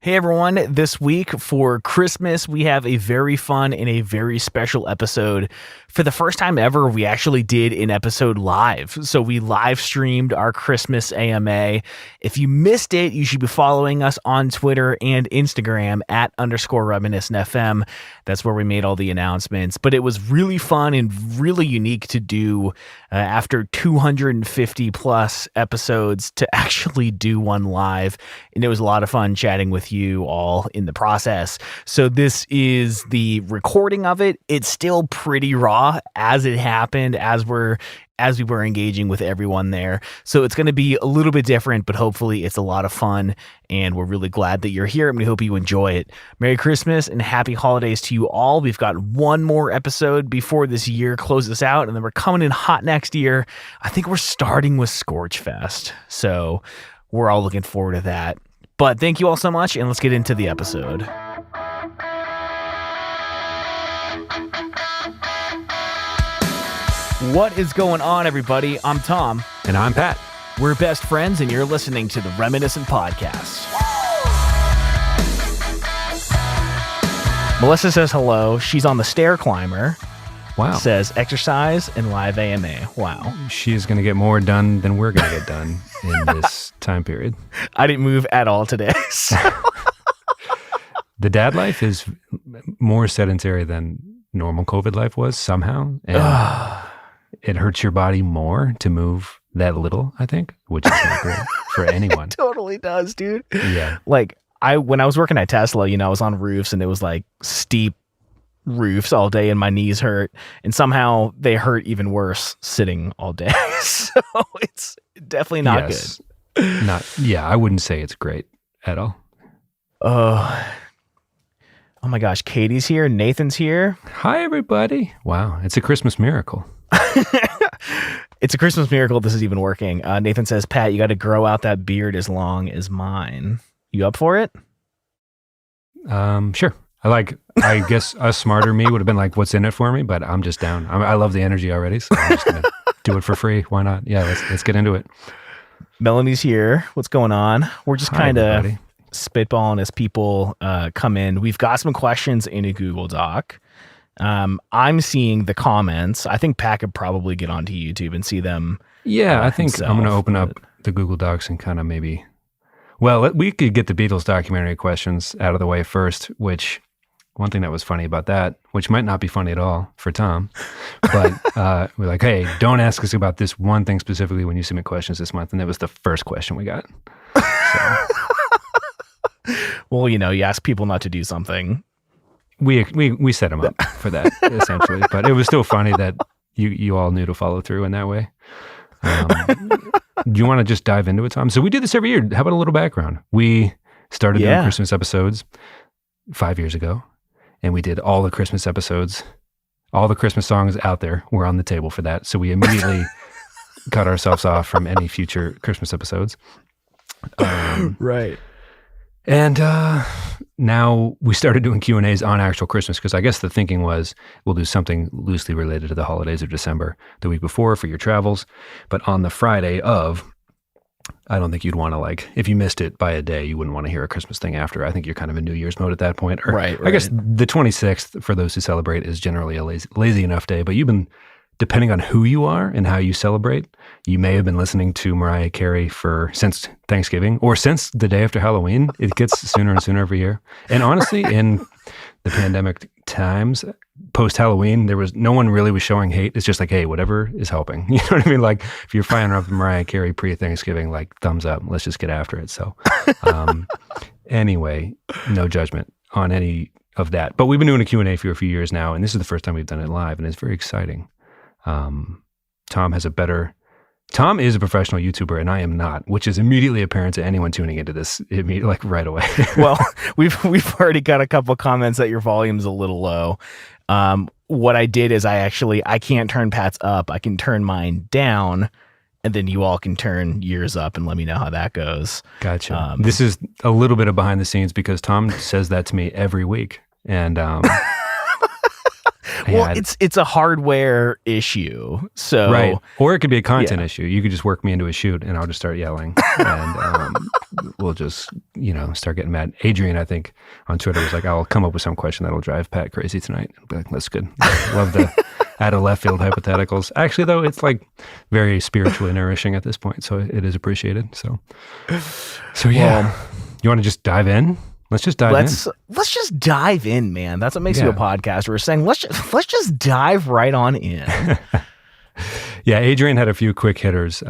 Hey everyone, this week for Christmas, we have a very fun and a very special episode. For the first time ever, we actually did an episode live. So we live streamed our Christmas AMA. If you missed it, you should be following us on Twitter and Instagram at _reminiscentfm. That's where we made all the announcements. But it was really fun and really unique to do after 250 plus episodes to actually do one live. And it was a lot of fun chatting with you all in the process. So this is the recording of it. It's still pretty raw as it happened, as we were engaging with everyone there. So it's going to be a little bit different, but hopefully it's a lot of fun. And we're really glad that you're here and we hope you enjoy it. Merry Christmas and happy holidays to you all. We've got one more episode before this year closes out, and then we're coming in hot next year. I think we're starting with Scorch Fest. So we're all looking forward to that. But thank you all so much, and let's get into the episode. What is going on, everybody? I'm Tom. And I'm Pat. We're best friends, and you're listening to the Reminiscent Podcast. Melissa says hello. She's on the stair climber. Wow. Says exercise and live AMA. Wow. She's going to get more done than we're going to get done in this time period. I didn't move at all today. So. The dad life is more sedentary than normal COVID life was somehow. And it hurts your body more to move that little, I think, which is not great for anyone. It totally does, dude. Yeah. Like when I was working at Tesla, I was on roofs and it was like steep roofs all day and my knees hurt, and somehow they hurt even worse sitting all day. So it's definitely not good. I wouldn't say it's great at all. Oh my gosh, Katie's here, Nathan's here. Hi everybody. Wow, it's a Christmas miracle. It's a Christmas miracle this is even working. Nathan says, Pat, you got to grow out that beard as long as mine. You up for it? Sure. I guess a smarter me would have been like, what's in it for me? But I'm just down. I love the energy already, so I'm just going to do it for free. Why not? Yeah, let's get into it. Melanie's here. What's going on? We're just kind of spitballing as people come in. We've got some questions in a Google Doc. I'm seeing the comments. I think Pat could probably get onto YouTube and see them. Yeah, I think himself. I'm going to open up the Google Docs and kind of maybe... Well, we could get the Beatles documentary questions out of the way first, which... One thing that was funny about that, which might not be funny at all for Tom, but we're like, hey, don't ask us about this one thing specifically when you submit questions this month. And that was the first question we got. So. Well, you ask people not to do something. We set them up for that, essentially. But it was still funny that you all knew to follow through in that way. Do you want to just dive into it, Tom? So we do this every year. How about a little background? We started doing Christmas episodes 5 years ago. And we did all the Christmas episodes. All the Christmas songs out there were on the table for that. So we immediately cut ourselves off from any future Christmas episodes. Right. And now we started doing Q&As on actual Christmas, because I guess the thinking was we'll do something loosely related to the holidays of December the week before for your travels. But on the Friday of... I don't think you'd want to, if you missed it by a day, you wouldn't want to hear a Christmas thing after. I think you're kind of in New Year's mode at that point. Or, right. I guess the 26th, for those who celebrate, is generally a lazy enough day. But you've been, depending on who you are and how you celebrate, you may have been listening to Mariah Carey since Thanksgiving or since the day after Halloween. It gets sooner and sooner every year. And honestly, in the pandemic times, post-Halloween, no one really was showing hate. It's just like, hey, whatever is helping. You know what I mean? Like, if you're firing up Mariah Carey pre-Thanksgiving, thumbs up. Let's just get after it. So anyway, no judgment on any of that. But we've been doing a Q&A for a few years now, and this is the first time we've done it live, and it's very exciting. Tom is a professional YouTuber, and I am not, which is immediately apparent to anyone tuning into this right away. Well, we've already got a couple comments that your volume's a little low. What I did is I can't turn Pat's up. I can turn mine down, and then you all can turn yours up and let me know how that goes. Gotcha. This is a little bit of behind the scenes because Tom says that to me every week. And Well, it's a hardware issue, so right, or it could be a content issue. You could just work me into a shoot, and I'll just start yelling, and we'll just start getting mad. Adrian, I think on Twitter was like, "I'll come up with some question that'll drive Pat crazy tonight." I'll be like, "That's good." Love the out of left field hypotheticals. Actually, though, it's like very spiritually nourishing at this point, so it is appreciated. So yeah, well, you want to just dive in? Let's just dive in. Let's just dive in, man. That's what makes you a podcaster. We're saying let's just dive right on in. Yeah, Adrian had a few quick hitters.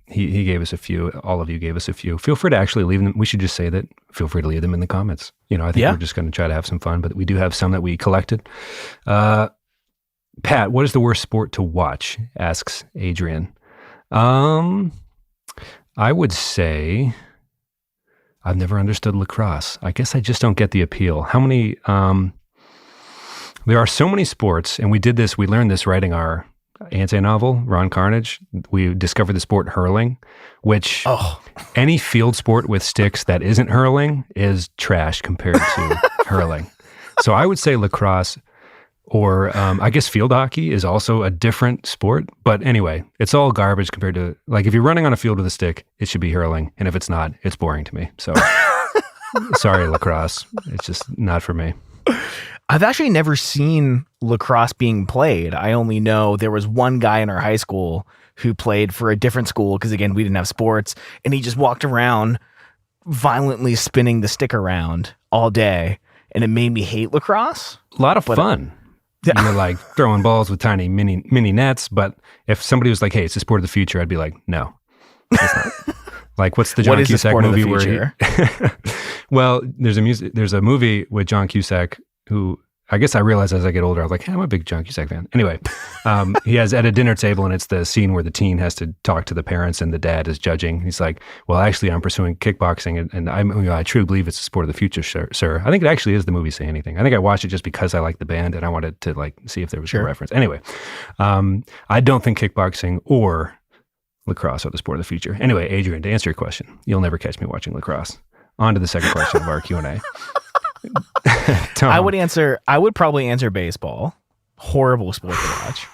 He gave us a few. All of you gave us a few. Feel free to actually leave them. We should just say that. Feel free to leave them in the comments. I think we're just going to try to have some fun, but we do have some that we collected. Pat, what is the worst sport to watch? Asks Adrian. I would say I've never understood lacrosse. I guess I just don't get the appeal. How many, there are so many sports, and we learned this writing our anti-novel, Ron Carnage. We discovered the sport hurling, which any field sport with sticks that isn't hurling is trash compared to hurling. So I would say lacrosse, or I guess field hockey is also a different sport. But anyway, it's all garbage compared to, like, if you're running on a field with a stick, it should be hurling. And if it's not, it's boring to me. So sorry, lacrosse. It's just not for me. I've actually never seen lacrosse being played. I only know there was one guy in our high school who played for a different school because, again, we didn't have sports. And he just walked around violently spinning the stick around all day. And it made me hate lacrosse. A lot of fun. You're like throwing balls with tiny mini nets. But if somebody was like, hey, it's the sport of the future, I'd be like, no. It's not. Like, what's the John Cusack movie where well, there's a movie with John Cusack who, I guess I realized as I get older, I was like, hey, I'm a big John Cusack fan. Anyway, he has at a dinner table, and it's the scene where the teen has to talk to the parents, and the dad is judging. He's like, well, actually, I'm pursuing kickboxing, and I truly believe it's the sport of the future, sir. I think it actually is the movie Say Anything. I think I watched it just because I like the band, and I wanted to see if there was a reference. Anyway, I don't think kickboxing or lacrosse are the sport of the future. Anyway, Adrian, to answer your question, you'll never catch me watching lacrosse. On to the second question of our Q&A. Tom. I would probably answer baseball. Horrible sport to watch.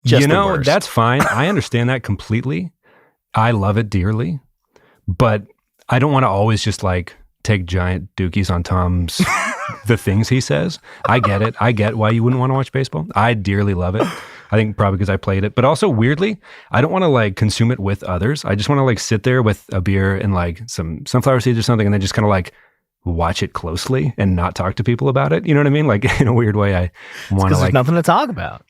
Just that's fine. I understand that completely. I love it dearly, but I don't want to always just take giant dookies on Tom's the things he says. I get it. I get why you wouldn't want to watch baseball. I dearly love it. I think probably because I played it, but also weirdly, I don't want to consume it with others. I just want to sit there with a beer and some sunflower seeds or something, and then just kind of watch it closely and not talk to people about it. You know what I mean? In a weird way, I want to because there's nothing to talk about.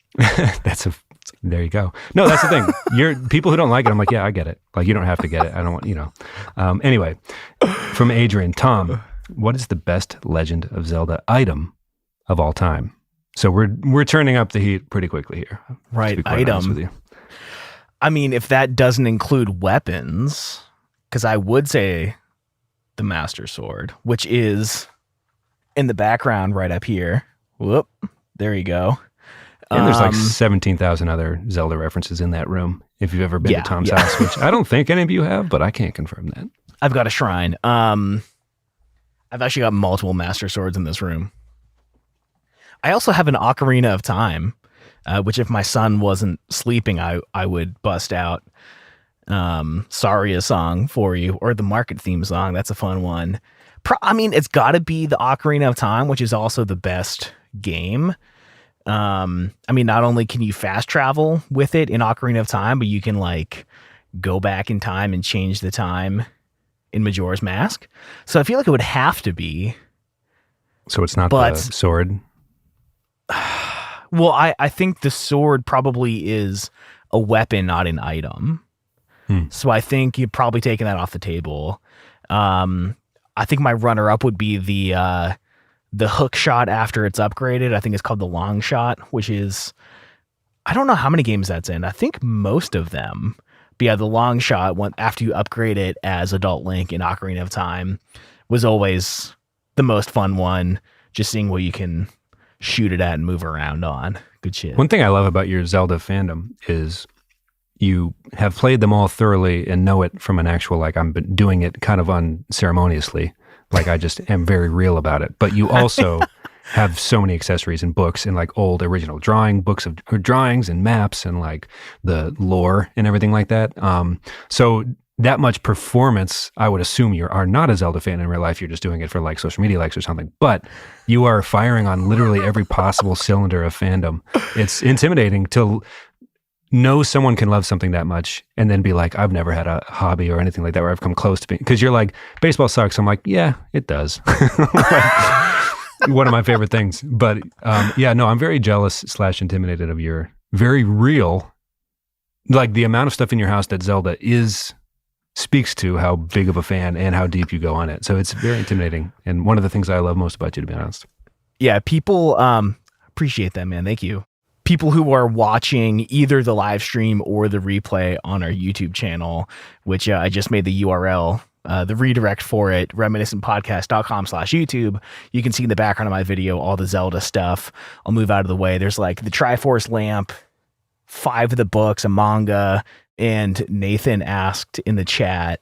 There you go. No, that's the thing. You're people who don't like it. I'm like, yeah, I get it. You don't have to get it. I don't want, Anyway, from Adrian, Tom, what is the best Legend of Zelda item of all time? So we're turning up the heat pretty quickly here. Right. Item. With you. I mean, if that doesn't include weapons, because I would say the Master Sword, which is in the background right up here. Whoop. There you go. And there's 17,000 other Zelda references in that room. If you've ever been to Tom's house, which I don't think any of you have, but I can't confirm that. I've got a shrine. I've actually got multiple Master Swords in this room. I also have an Ocarina of Time, which if my son wasn't sleeping, I would bust out Saria song for you, or the Market theme song. That's a fun one. It's got to be the Ocarina of Time, which is also the best game. Not only can you fast travel with it in Ocarina of Time, but you can go back in time and change the time in Majora's Mask. So I feel like it would have to be. So it's not the sword? Well, I think the sword probably is a weapon, not an item. So I think you're probably taking that off the table. I think my runner-up would be the hook shot after it's upgraded. I think it's called the long shot, which is, I don't know how many games that's in. I think most of them. But yeah, the long shot, after you upgrade it as Adult Link in Ocarina of Time, was always the most fun one. Just seeing what you can shoot it at and move around on. Good shit. One thing I love about your Zelda fandom is you have played them all thoroughly and know it from an actual, I'm doing it kind of unceremoniously. I just am very real about it. But you also have so many accessories and books and like old original drawings and maps and like the lore and everything like that. So that much performance, I would assume you are not a Zelda fan in real life. You're just doing it for like social media likes or something, but you are firing on literally every possible cylinder of fandom. It's intimidating to know someone can love something that much and then be like, I've never had a hobby or anything like that where I've come close to being, because you're like, baseball sucks. I'm like, yeah, it does. One of my favorite things. But I'm very jealous / intimidated of your very real, like the amount of stuff in your house that Zelda speaks to how big of a fan and how deep you go on it. So it's very intimidating. And one of the things I love most about you, to be honest. Yeah, people appreciate that, man. Thank you. People who are watching either the live stream or the replay on our YouTube channel, which I just made the URL, the redirect for it, reminiscentpodcast.com/YouTube. You can see in the background of my video all the Zelda stuff. I'll move out of the way. There's like the Triforce lamp, 5 of the books, a manga, and Nathan asked in the chat,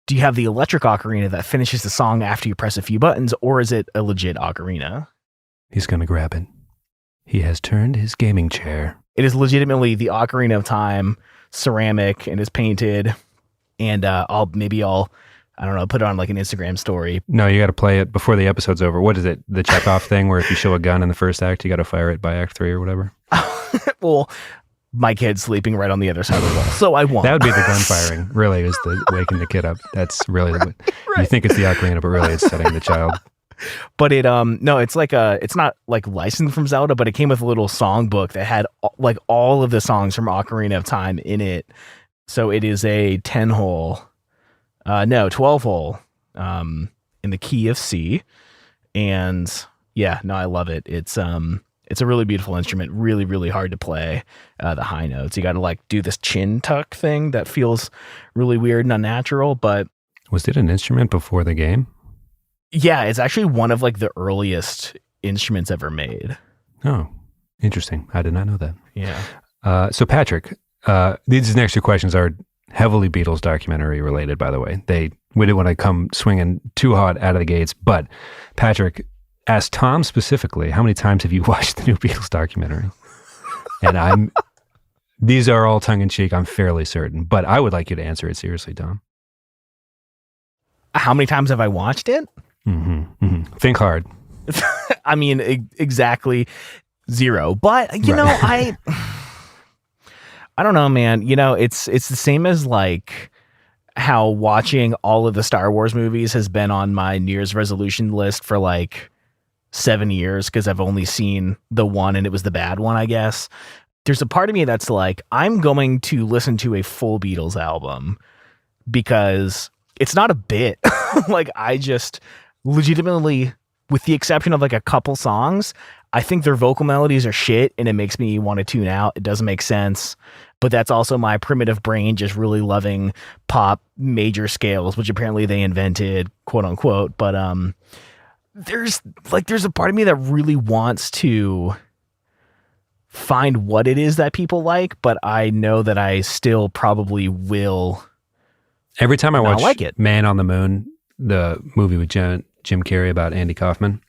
do you have the electric ocarina that finishes the song after you press a few buttons, or is it a legit ocarina? He's going to grab it. He has turned his gaming chair. It is legitimately the Ocarina of Time, ceramic, and is painted. And I'll put it on like an Instagram story. No, you got to play it before the episode's over. What is it? The Chekhov thing where if you show a gun in the first act, you got to fire it by act 3 or whatever? Well, my kid's sleeping right on the other side of the wall, so I won't. That would be the gun firing, really, is the waking the kid up. That's really right. You think it's the ocarina, but really it's setting the child. But it's not like licensed from Zelda, but it came with a little songbook that had like all of the songs from Ocarina of Time in it. So it is a 12 hole in the key of C. And yeah, no, I love it. It's a really beautiful instrument, really, really hard to play the high notes. You got to like do this chin tuck thing that feels really weird and unnatural, but. Was it an instrument before the game? Yeah, it's actually one of like the earliest instruments ever made. Oh, interesting. I did not know that. Yeah. So Patrick, these next 2 questions are heavily Beatles documentary related, by the way. We didn't want to come swinging too hot out of the gates, but Patrick asked Tom specifically, how many times have you watched the new Beatles documentary? And these are all tongue in cheek, I'm fairly certain, but I would like you to answer it seriously, Tom. How many times have I watched it? Mm-hmm, mm-hmm. Think hard. I mean, exactly 0. But I don't know, man. It's the same as like how watching all of the Star Wars movies has been on my New Year's resolution list for like 7 years because I've only seen the one and it was the bad one, I guess. There's a part of me that's like, I'm going to listen to a full Beatles album because it's not a bit. Like I just legitimately, with the exception of like a couple songs, I think their vocal melodies are shit and it makes me want to tune out. It doesn't make sense. But that's also my primitive brain just really loving pop major scales, which apparently they invented, quote unquote. But there's a part of me that really wants to find what it is that people like, but I know that I still probably will. Every time I watch like it. Man on the Moon, the movie with Jim Carrey about Andy Kaufman,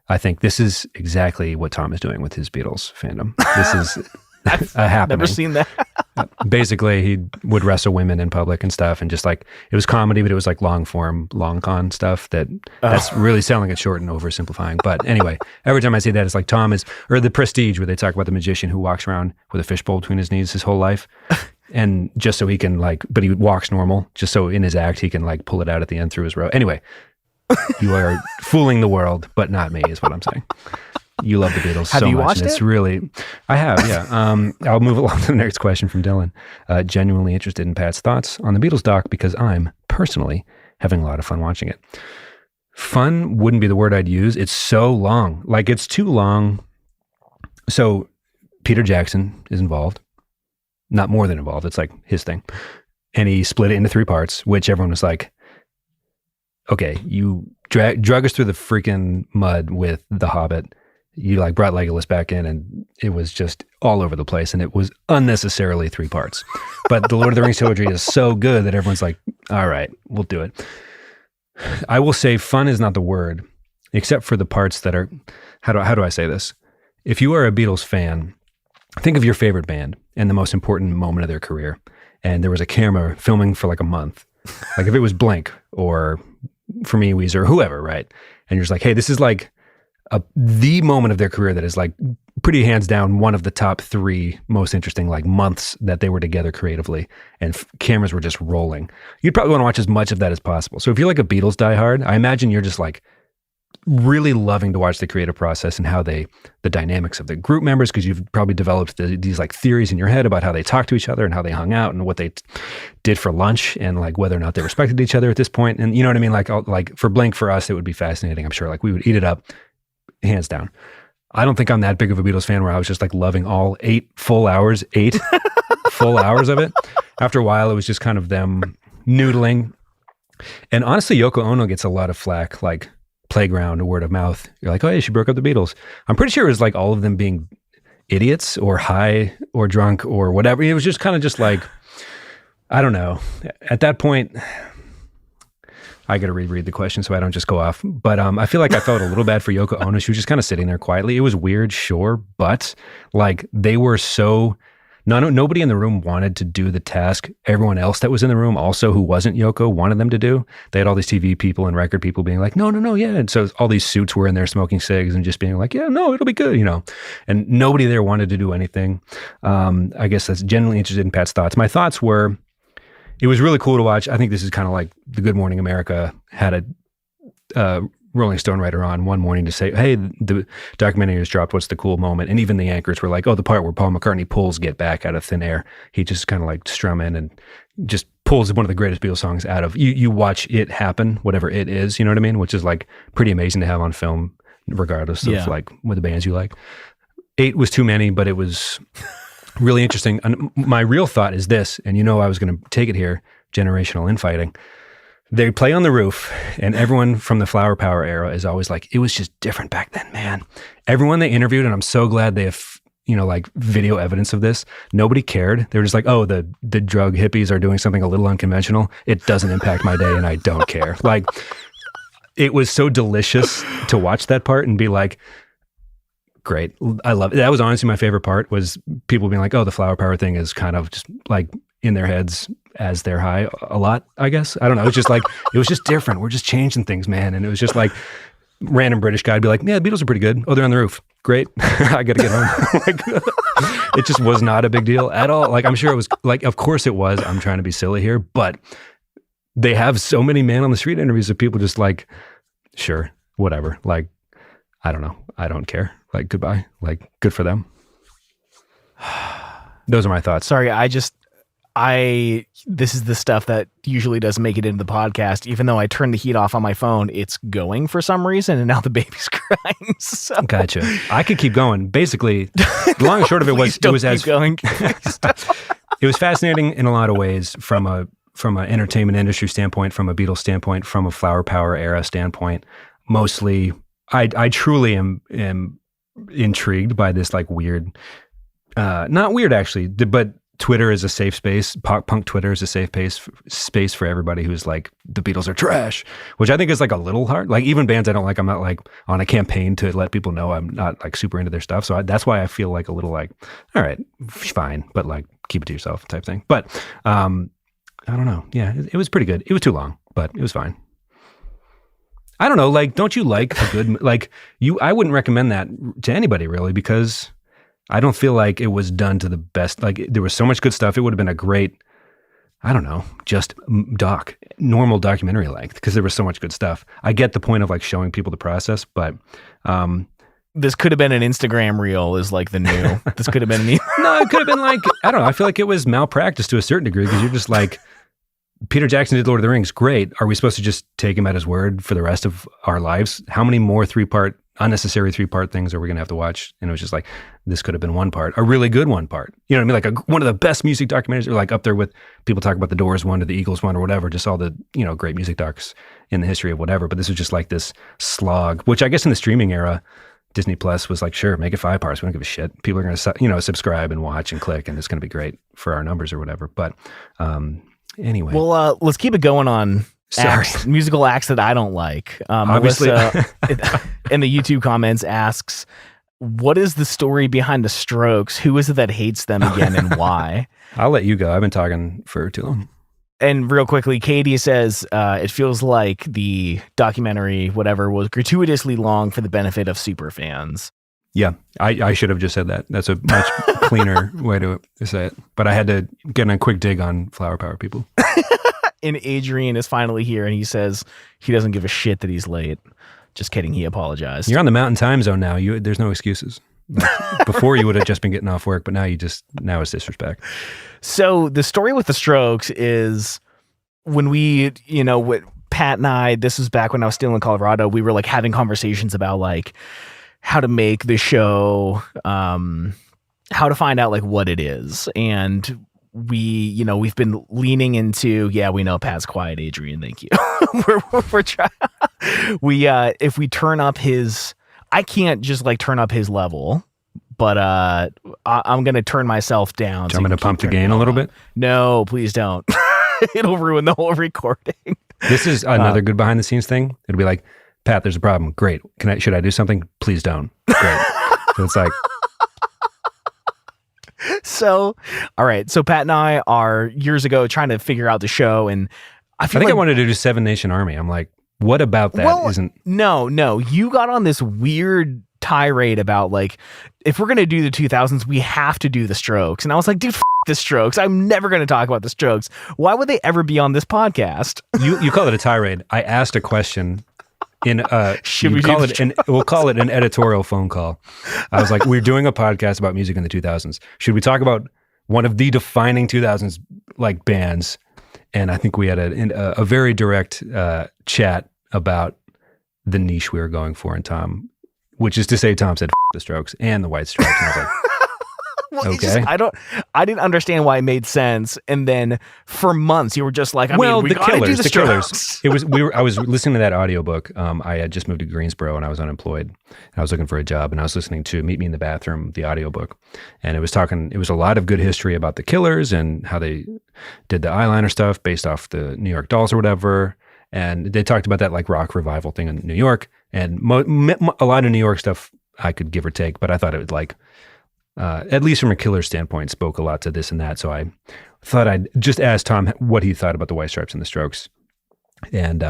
I think this is exactly what Tom is doing with his Beatles fandom. This is happening. Never seen that. Basically, he would wrestle women in public and stuff, and just like it was comedy, but it was like long form, long con stuff. That's really selling it short and oversimplifying. But anyway, every time I see that, it's like Tom is, or The Prestige, where they talk about the magician who walks around with a fishbowl between his knees his whole life. And just so he can but he walks normal, just so in his act, he can pull it out at the end through his row. Anyway, you are fooling the world, but not me, is what I'm saying. You love the Beatles so much. Have you watched it? It's really, I have, yeah. I'll move along to the next question from Dylan. Genuinely interested in Pat's thoughts on the Beatles doc because I'm personally having a lot of fun watching it. Fun wouldn't be the word I'd use. It's so long. It's too long. So Peter Jackson is involved. Not more than involved. It's like his thing. And he split it into 3 parts, which everyone was like, okay, you drug us through the freaking mud with The Hobbit. You brought Legolas back in and it was just all over the place and it was unnecessarily 3 parts. But the Lord of the Rings trilogy is so good that everyone's like, all right, we'll do it. I will say fun is not the word. except for the parts that are, how do I say this? If you are a Beatles fan, think of your favorite band and the most important moment of their career. And there was a camera filming for like a month. Like if it was Blink or for me, Weezer, or whoever, right? And you're just like, hey, this is like the moment of their career that is like pretty hands down one of the top 3 most interesting like months that they were together creatively, and cameras were just rolling. You'd probably want to watch as much of that as possible. So if you're like a Beatles diehard, I imagine you're just like really loving to watch the creative process and how the dynamics of the group members, because you've probably developed these like theories in your head about how they talk to each other and how they hung out and what they did for lunch and like whether or not they respected each other at this point. And you know what I mean? Like for Blink, for us, it would be fascinating. I'm sure like we would eat it up hands down. I don't think I'm that big of a Beatles fan where I was just like loving all 8 full hours of it. After a while, it was just kind of them noodling. And honestly, Yoko Ono gets a lot of flack, like playground or word of mouth. You're like, oh, yeah, she broke up the Beatles. I'm pretty sure it was like all of them being idiots or high or drunk or whatever. It was just kind of just like, I don't know. At that point, I got to reread the question so I don't just go off. But I feel like I felt a little bad for Yoko Ono. She was just kind of sitting there quietly. It was weird, sure. But like they were so, nobody in the room wanted to do the task everyone else that was in the room also who wasn't Yoko wanted them to do. They had all these TV people and record people being like, no, yeah. And so all these suits were in there smoking cigs and just being like, yeah, no, it'll be good, you know. And nobody there wanted to do anything. I guess that's genuinely interested in Pat's thoughts. My thoughts were, it was really cool to watch. I think this is kind of like the Good Morning America had a Rolling Stone writer on one morning to say, hey, the documentary has dropped. What's the cool moment? And even the anchors were like, oh, the part where Paul McCartney pulls Get Back out of thin air. He just kind of like strum in and just pulls one of the greatest Beatles songs out of, you watch it happen, whatever it is, you know what I mean? Which is like pretty amazing to have on film, regardless of like what the bands you like. 8 was too many, but it was really interesting. And my real thought is this, and you know I was going to take it here, generational infighting. They play on the roof, and everyone from the Flower Power era is always like, it was just different back then, man. Everyone they interviewed, and I'm so glad they have, you know, like video evidence of this, nobody cared. They were just like, oh, the drug hippies are doing something a little unconventional. It doesn't impact my day, and I don't care. Like, it was so delicious to watch that part and be like, great. I love it. That was honestly my favorite part, was people being like, oh, the Flower Power thing is kind of just like in their heads as they're high a lot, I guess. I don't know. It's just like, it was just different. We're just changing things, man. And it was just like, random British guy would be like, yeah, the Beatles are pretty good. Oh, they're on the roof. Great. I got to get home. Like, it just was not a big deal at all. Like, I'm sure it was like, of course it was. I'm trying to be silly here, but they have so many man on the street interviews of people just like, sure, whatever. Like, I don't know. I don't care. Like, goodbye. Like, good for them. Those are my thoughts. Sorry, this is the stuff that usually doesn't make it into the podcast. Even though I turned the heat off on my phone, it's going for some reason, and now the baby's crying. So. Gotcha. I could keep going. Basically, the long and short of it was, it was fascinating in a lot of ways from an entertainment industry standpoint, from a Beatles standpoint, from a Flower Power era standpoint. Mostly, I truly am intrigued by this like weird, not weird actually, but Twitter is a safe space. Punk Twitter is a safe space for everybody who's like, the Beatles are trash, which I think is like a little hard. Like even bands I don't like, I'm not like on a campaign to let people know I'm not like super into their stuff. So that's why I feel like a little like, all right, fine, but like keep it to yourself type thing. But I don't know. Yeah, it was pretty good. It was too long, but it was fine. I don't know. Like, don't you like a good, like I wouldn't recommend that to anybody really, because I don't feel like it was done to the best. Like there was so much good stuff. It would have been a great, I don't know, just normal documentary length, because there was so much good stuff. I get the point of like showing people the process, but this could have been an Instagram reel is like the new, this could have been No, it could have been like, I don't know. I feel like it was malpractice to a certain degree, because you're just like, Peter Jackson did Lord of the Rings. Great. Are we supposed to just take him at his word for the rest of our lives? How many more unnecessary three-part things are we going to have to watch? And it was just like, this could have been one part, a really good one part. You know what I mean? Like one of the best music documentaries, or like up there with people talk about the Doors one or the Eagles one or whatever, just all the, you know, great music docs in the history of whatever. But this was just like this slog, which I guess in the streaming era, Disney Plus was like, sure, make it 5 parts. We don't give a shit. People are going to, you know, subscribe and watch and click, and it's going to be great for our numbers or whatever. But anyway. Well, let's keep it going on musical acts that I don't like. Obviously. Melissa in the YouTube comments asks, what is the story behind the Strokes? Who is it that hates them again and why? I'll let you go. I've been talking for too long. And real quickly, Katie says, it feels like the documentary, whatever, was gratuitously long for the benefit of super fans. Yeah, I should have just said that. That's a much cleaner way to say it. But I had to get in a quick dig on flower power people. And Adrian is finally here, and he says he doesn't give a shit that he's late. Just kidding. He apologized. You're on the mountain time zone now. There's no excuses. Like, before you would have just been getting off work, but now it's disrespect. So the story with the Strokes is when we, with Pat and I, this was back when I was still in Colorado, we were like having conversations about like how to make the show, how to find out like what it is. And we've been leaning into, we know Pat's quiet, Adrian, thank you. we're trying. If we turn up I can't just like turn up his level, but I'm going to turn myself down. So I'm going to pump the gain a little bit? No, please don't. It'll ruin the whole recording. This is another good behind the scenes thing. It'll be like, Pat, there's a problem. Great. Should I do something? Please don't. Great. So it's like, So, all right. So Pat and I are years ago trying to figure out the show, and I think I wanted to do Seven Nation Army. I'm like, what about that isn't? No. You got on this weird tirade about like, if we're going to do the 2000s, we have to do the Strokes. And I was like, dude, the Strokes. I'm never going to talk about the Strokes. Why would they ever be on this podcast? You call it a tirade. I asked a question. We'll call it an editorial phone call. I was like, we're doing a podcast about music in the 2000s. Should we talk about one of the defining 2000s like bands? And I think we had a very direct chat about the niche we were going for. And Tom, which is to say, Tom said the Strokes and the White Stripes. And I was like, well, okay. I didn't understand why it made sense. And then for months you were just like, we the gotta do the Strokes. Killers. I was listening to that audiobook. I had just moved to Greensboro and I was unemployed. I was looking for a job and I was listening to Meet Me in the Bathroom, the audiobook. And it was a lot of good history about the Killers and how they did the eyeliner stuff based off the New York Dolls or whatever. And they talked about that like rock revival thing in New York. And a lot of New York stuff I could give or take, but I thought it would like, at least from a Killer standpoint, spoke a lot to this and that. So I thought I'd just ask Tom what he thought about the White Stripes and the Strokes. And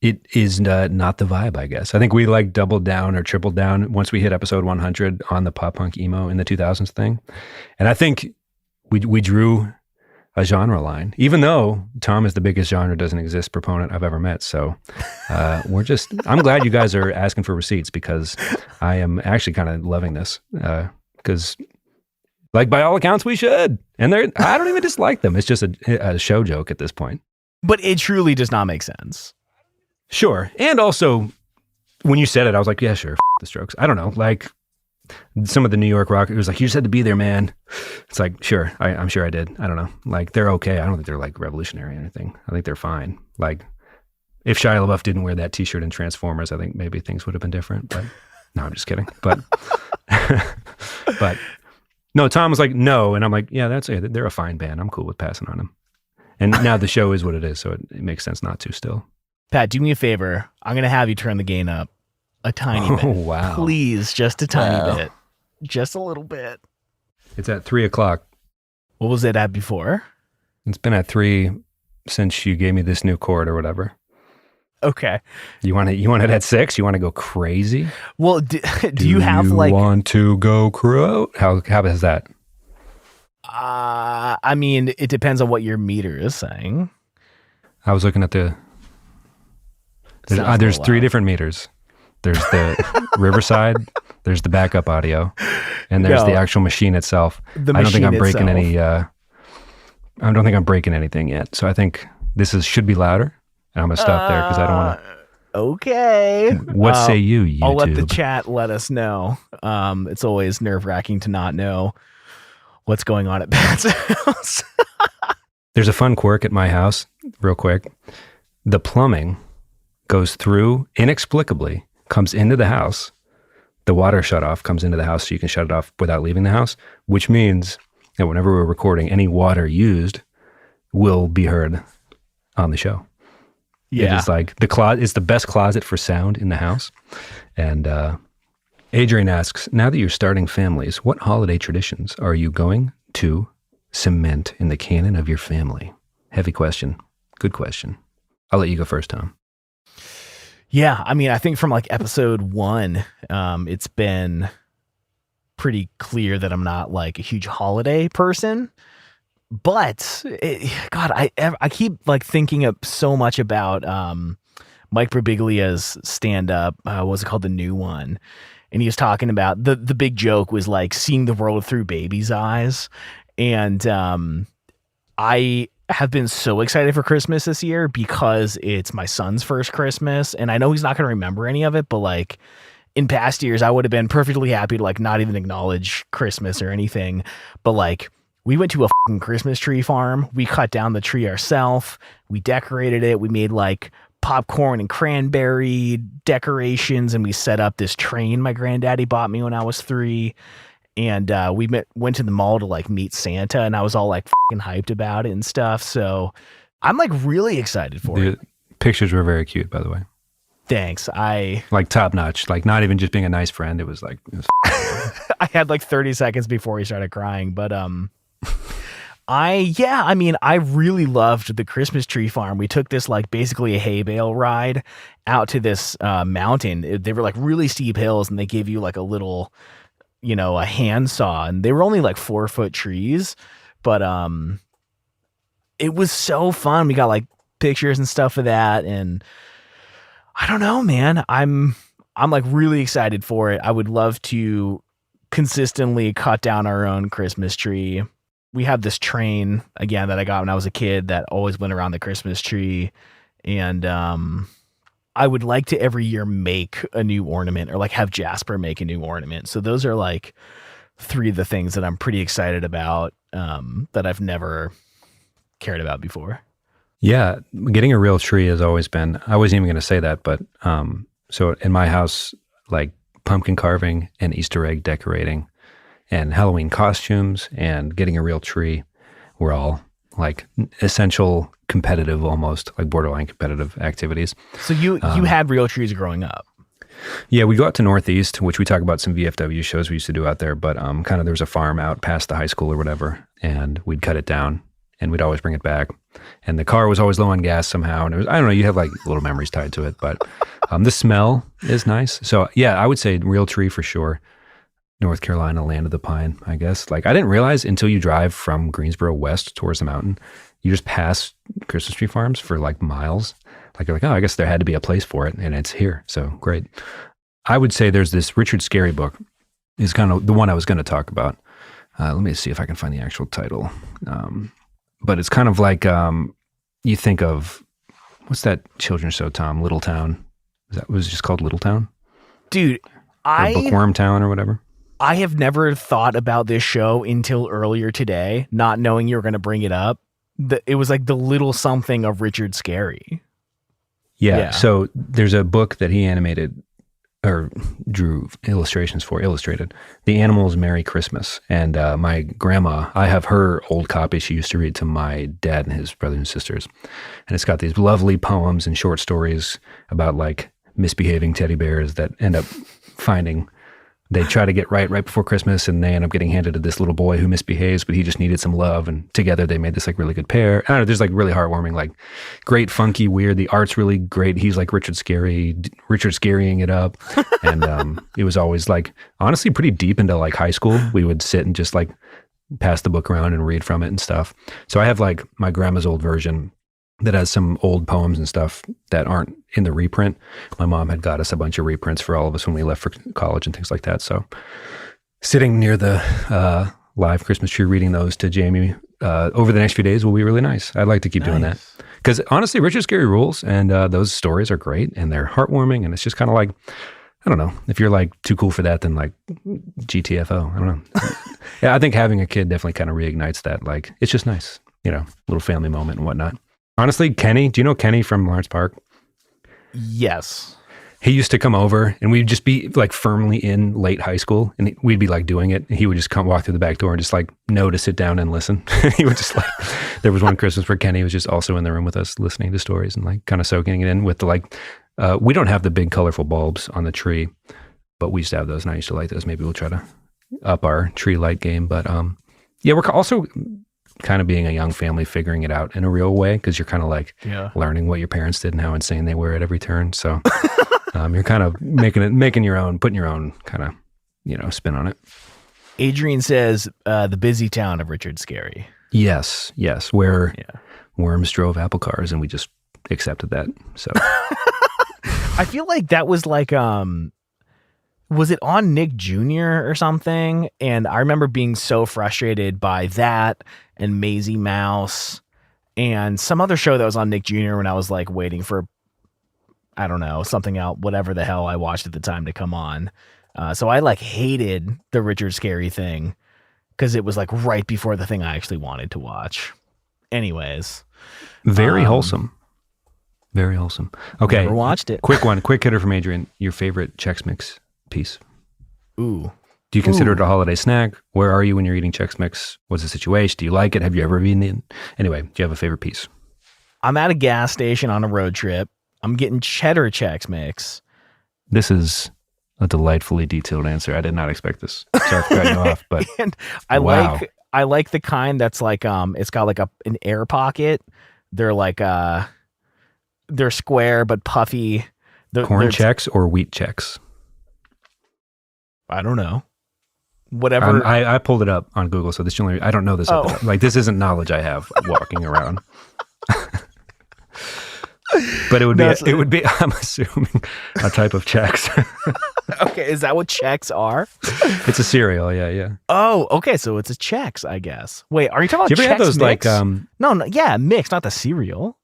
it is not the vibe, I guess. I think we like doubled down or tripled down once we hit episode 100 on the pop punk emo in the 2000s thing. And I think we drew a genre line, even though Tom is the biggest genre doesn't exist proponent I've ever met. So I'm glad you guys are asking for receipts because I am actually kind of loving this. Because, like, by all accounts, we should. And I don't even dislike them. It's just a show joke at this point. But it truly does not make sense. Sure. And also, when you said it, I was like, yeah, sure, the Strokes. I don't know. Like, some of the New York rock, it was like, you just had to be there, man. It's like, sure, I'm sure I did. I don't know. Like, they're okay. I don't think they're, like, revolutionary or anything. I think they're fine. Like, if Shia LaBeouf didn't wear that T-shirt in Transformers, I think maybe things would have been different. But no, I'm just kidding. But... But no, Tom was like, no. And I'm like, yeah, they're a fine band. I'm cool with passing on them. And now the show is what it is. So it makes sense not to still. Pat, do me a favor. I'm going to have you turn the gain up a tiny bit. Oh, wow. Please, just a tiny bit. Just a little bit. It's at 3:00. What was it at before? It's been at 3 since you gave me this new chord or whatever. Okay. You want it at 6? You want to go crazy? Well, do you have like... Do you want to go How is that? I mean, it depends on what your meter is saying. I was looking at there's 3 different meters. There's the Riverside, there's the backup audio, and there's the actual machine itself. I don't think I'm breaking anything yet. So I think should be louder. And I'm going to stop there because I don't want to. Okay. What say you, YouTube? I'll let the chat let us know. It's always nerve-wracking to not know what's going on at Pat's house. There's a fun quirk at my house, real quick. The plumbing goes through, inexplicably, comes into the house. The water shut-off comes into the house so you can shut it off without leaving the house, which means that whenever we're recording, any water used will be heard on the show. It is like the closet. It's the best closet for sound in the house. And Adrian asks, now that you're starting families, what holiday traditions are you going to cement in the canon of your family? Heavy question. Good question. I'll let you go first, Tom. Yeah, I mean, I think from like episode 1, it's been pretty clear that I'm not like a huge holiday person. But God, I keep like thinking of so much about Mike Birbiglia's stand-up. What was it called? The New One. And he was talking about the big joke was like seeing the world through baby's eyes. And I have been so excited for Christmas this year because it's my son's first Christmas. And I know he's not going to remember any of it, but like in past years, I would have been perfectly happy to like not even acknowledge Christmas or anything. But like we went to a fucking Christmas tree farm. We cut down the tree ourselves. We decorated it. We made like popcorn and cranberry decorations, and we set up this train my granddaddy bought me when I was 3. And we went to the mall to like meet Santa, and I was all like fucking hyped about it and stuff. So I'm like really excited for it. Pictures were very cute, by the way. Thanks. I like top notch, like not even just being a nice friend. It was like, I had like 30 seconds before he started crying, but I mean, I really loved the Christmas tree farm. We took this like basically a hay bale ride out to this mountain. They were like really steep hills, and they gave you like a little, you know, a handsaw, and they were only like 4-foot trees, but it was so fun. We got like pictures and stuff of that, and I don't know, man. I'm like really excited for it. I would love to consistently cut down our own Christmas tree. We have this train again that I got when I was a kid that always went around the Christmas tree. And I would like to every year make a new ornament, or like have Jasper make a new ornament. So those are like 3 of the things that I'm pretty excited about that I've never cared about before. Yeah, getting a real tree has always been, I wasn't even going to say that, but so in my house, like pumpkin carving and Easter egg decorating and Halloween costumes and getting a real tree were all like essential competitive, almost like borderline competitive activities. So you had real trees growing up? Yeah, we go out to Northeast, which we talk about some VFW shows we used to do out there, but kind of there was a farm out past the high school or whatever, and we'd cut it down and we'd always bring it back. And the car was always low on gas somehow. And it was, I don't know, you have like little memories tied to it, but the smell is nice. So yeah, I would say real tree for sure. North Carolina, land of the pine, I guess. Like I didn't realize until you drive from Greensboro west towards the mountain, you just pass Christmas tree farms for like miles. Like you're like, oh, I guess there had to be a place for it, and it's here. So great. I would say there's this Richard Scarry book is kind of the one I was going to talk about. Let me see if I can find the actual title. But it's kind of like you think of, what's that children's show, Tom? Little Town. Was it just called Little Town? Dude, or Bookworm Town or whatever. I have never thought about this show until earlier today, not knowing you were going to bring it up. It was like the little something of Richard Scarry. Yeah. So there's a book that he animated or drew illustrations for, illustrated, The Animals' Merry Christmas. And my grandma, I have her old copy she used to read to my dad and his brothers and sisters. And it's got these lovely poems and short stories about like misbehaving teddy bears that end up finding, they try to get right before Christmas, and they end up getting handed to this little boy who misbehaves, but he just needed some love. And together they made this like really good pair. I don't know, there's like really heartwarming, like great, funky, weird. The art's really great. He's like Richard Scarrying it up. And it was always like, honestly, pretty deep into like high school. We would sit and just like pass the book around and read from it and stuff. So I have like my grandma's old version that has some old poems and stuff that aren't in the reprint. My mom had got us a bunch of reprints for all of us when we left for college and things like that. So sitting near the live Christmas tree, reading those to Jamie over the next few days will be really nice. I'd like to keep doing that. Because honestly, Richard Scarry rules, and those stories are great, and they're heartwarming, and it's just kind of like, I don't know, if you're like too cool for that, then like GTFO, I don't know. Yeah, I think having a kid definitely kind of reignites that. Like, it's just nice, you know, little family moment and whatnot. Honestly, Kenny, do you know Kenny from Lawrence Park? Yes. He used to come over and we'd just be like firmly in late high school and we'd be like doing it. And he would just walk through the back door and just like know to sit down and listen. He would just like, there was one Christmas where Kenny was just also in the room with us listening to stories and like kind of soaking it in with the like, we don't have the big colorful bulbs on the tree, but we used to have those and I used to like those. Maybe we'll try to up our tree light game. But yeah, we're also kind of being a young family, figuring it out in a real way because you're kind of like learning what your parents did and how insane they were at every turn. So you're kind of making your own, putting your own kind of, you know, spin on it. Adrian says the busy town of Richard Scarry. Yes, where worms drove apple cars and we just accepted that. So I feel like that was like was it on Nick Jr. or something? And I remember being so frustrated by that and Maisie Mouse and some other show that was on Nick Jr. when I was like waiting for, I don't know, something out, whatever the hell I watched at the time to come on. So I like hated the Richard Scarry thing because it was like right before the thing I actually wanted to watch. Anyways. Very wholesome. Very wholesome. Okay. Never watched it. Quick hitter from Adrian. Your favorite Chex Mix piece? Ooh. Do you consider it a holiday snack? Where are you when you're eating Chex Mix? What's the situation? Do you like it? Have you ever eaten it? Anyway, do you have a favorite piece? I'm at a gas station on a road trip. I'm getting cheddar Chex Mix. This is a delightfully detailed answer. I did not expect this. Sorry for cutting you off, but and I like the kind that's like it's got like an air pocket. They're like they're square but puffy. Corn Chex or wheat Chex? I don't know. Whatever. I pulled it up on Google, so I don't know this. Like this isn't knowledge I have walking around. But it would be. I'm assuming a type of Chex. Okay, is that what Chex are? It's a cereal. Yeah. Oh, okay. So it's a Chex, I guess. Wait, are you talking about? Do you ever Chex have those Mix? No, yeah, mix, not the cereal.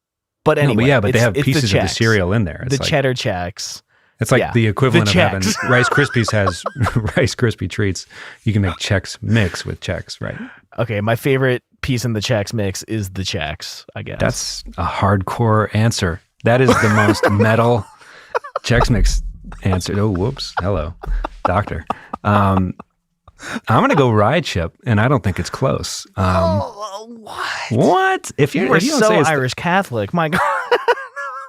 But anyway, no, but they have pieces of the cereal in there. It's the cheddar Chex. It's like the equivalent of having Rice Krispies has Rice Krispie treats. You can make Chex Mix with Chex, right? Okay, my favorite piece in the Chex Mix is the Chex, I guess. That's a hardcore answer. That is the most metal Chex Mix answer. Oh, whoops. Hello, doctor. I'm going to go rye chip, and I don't think it's close. What? What? If you are don't so say Irish Catholic, my God.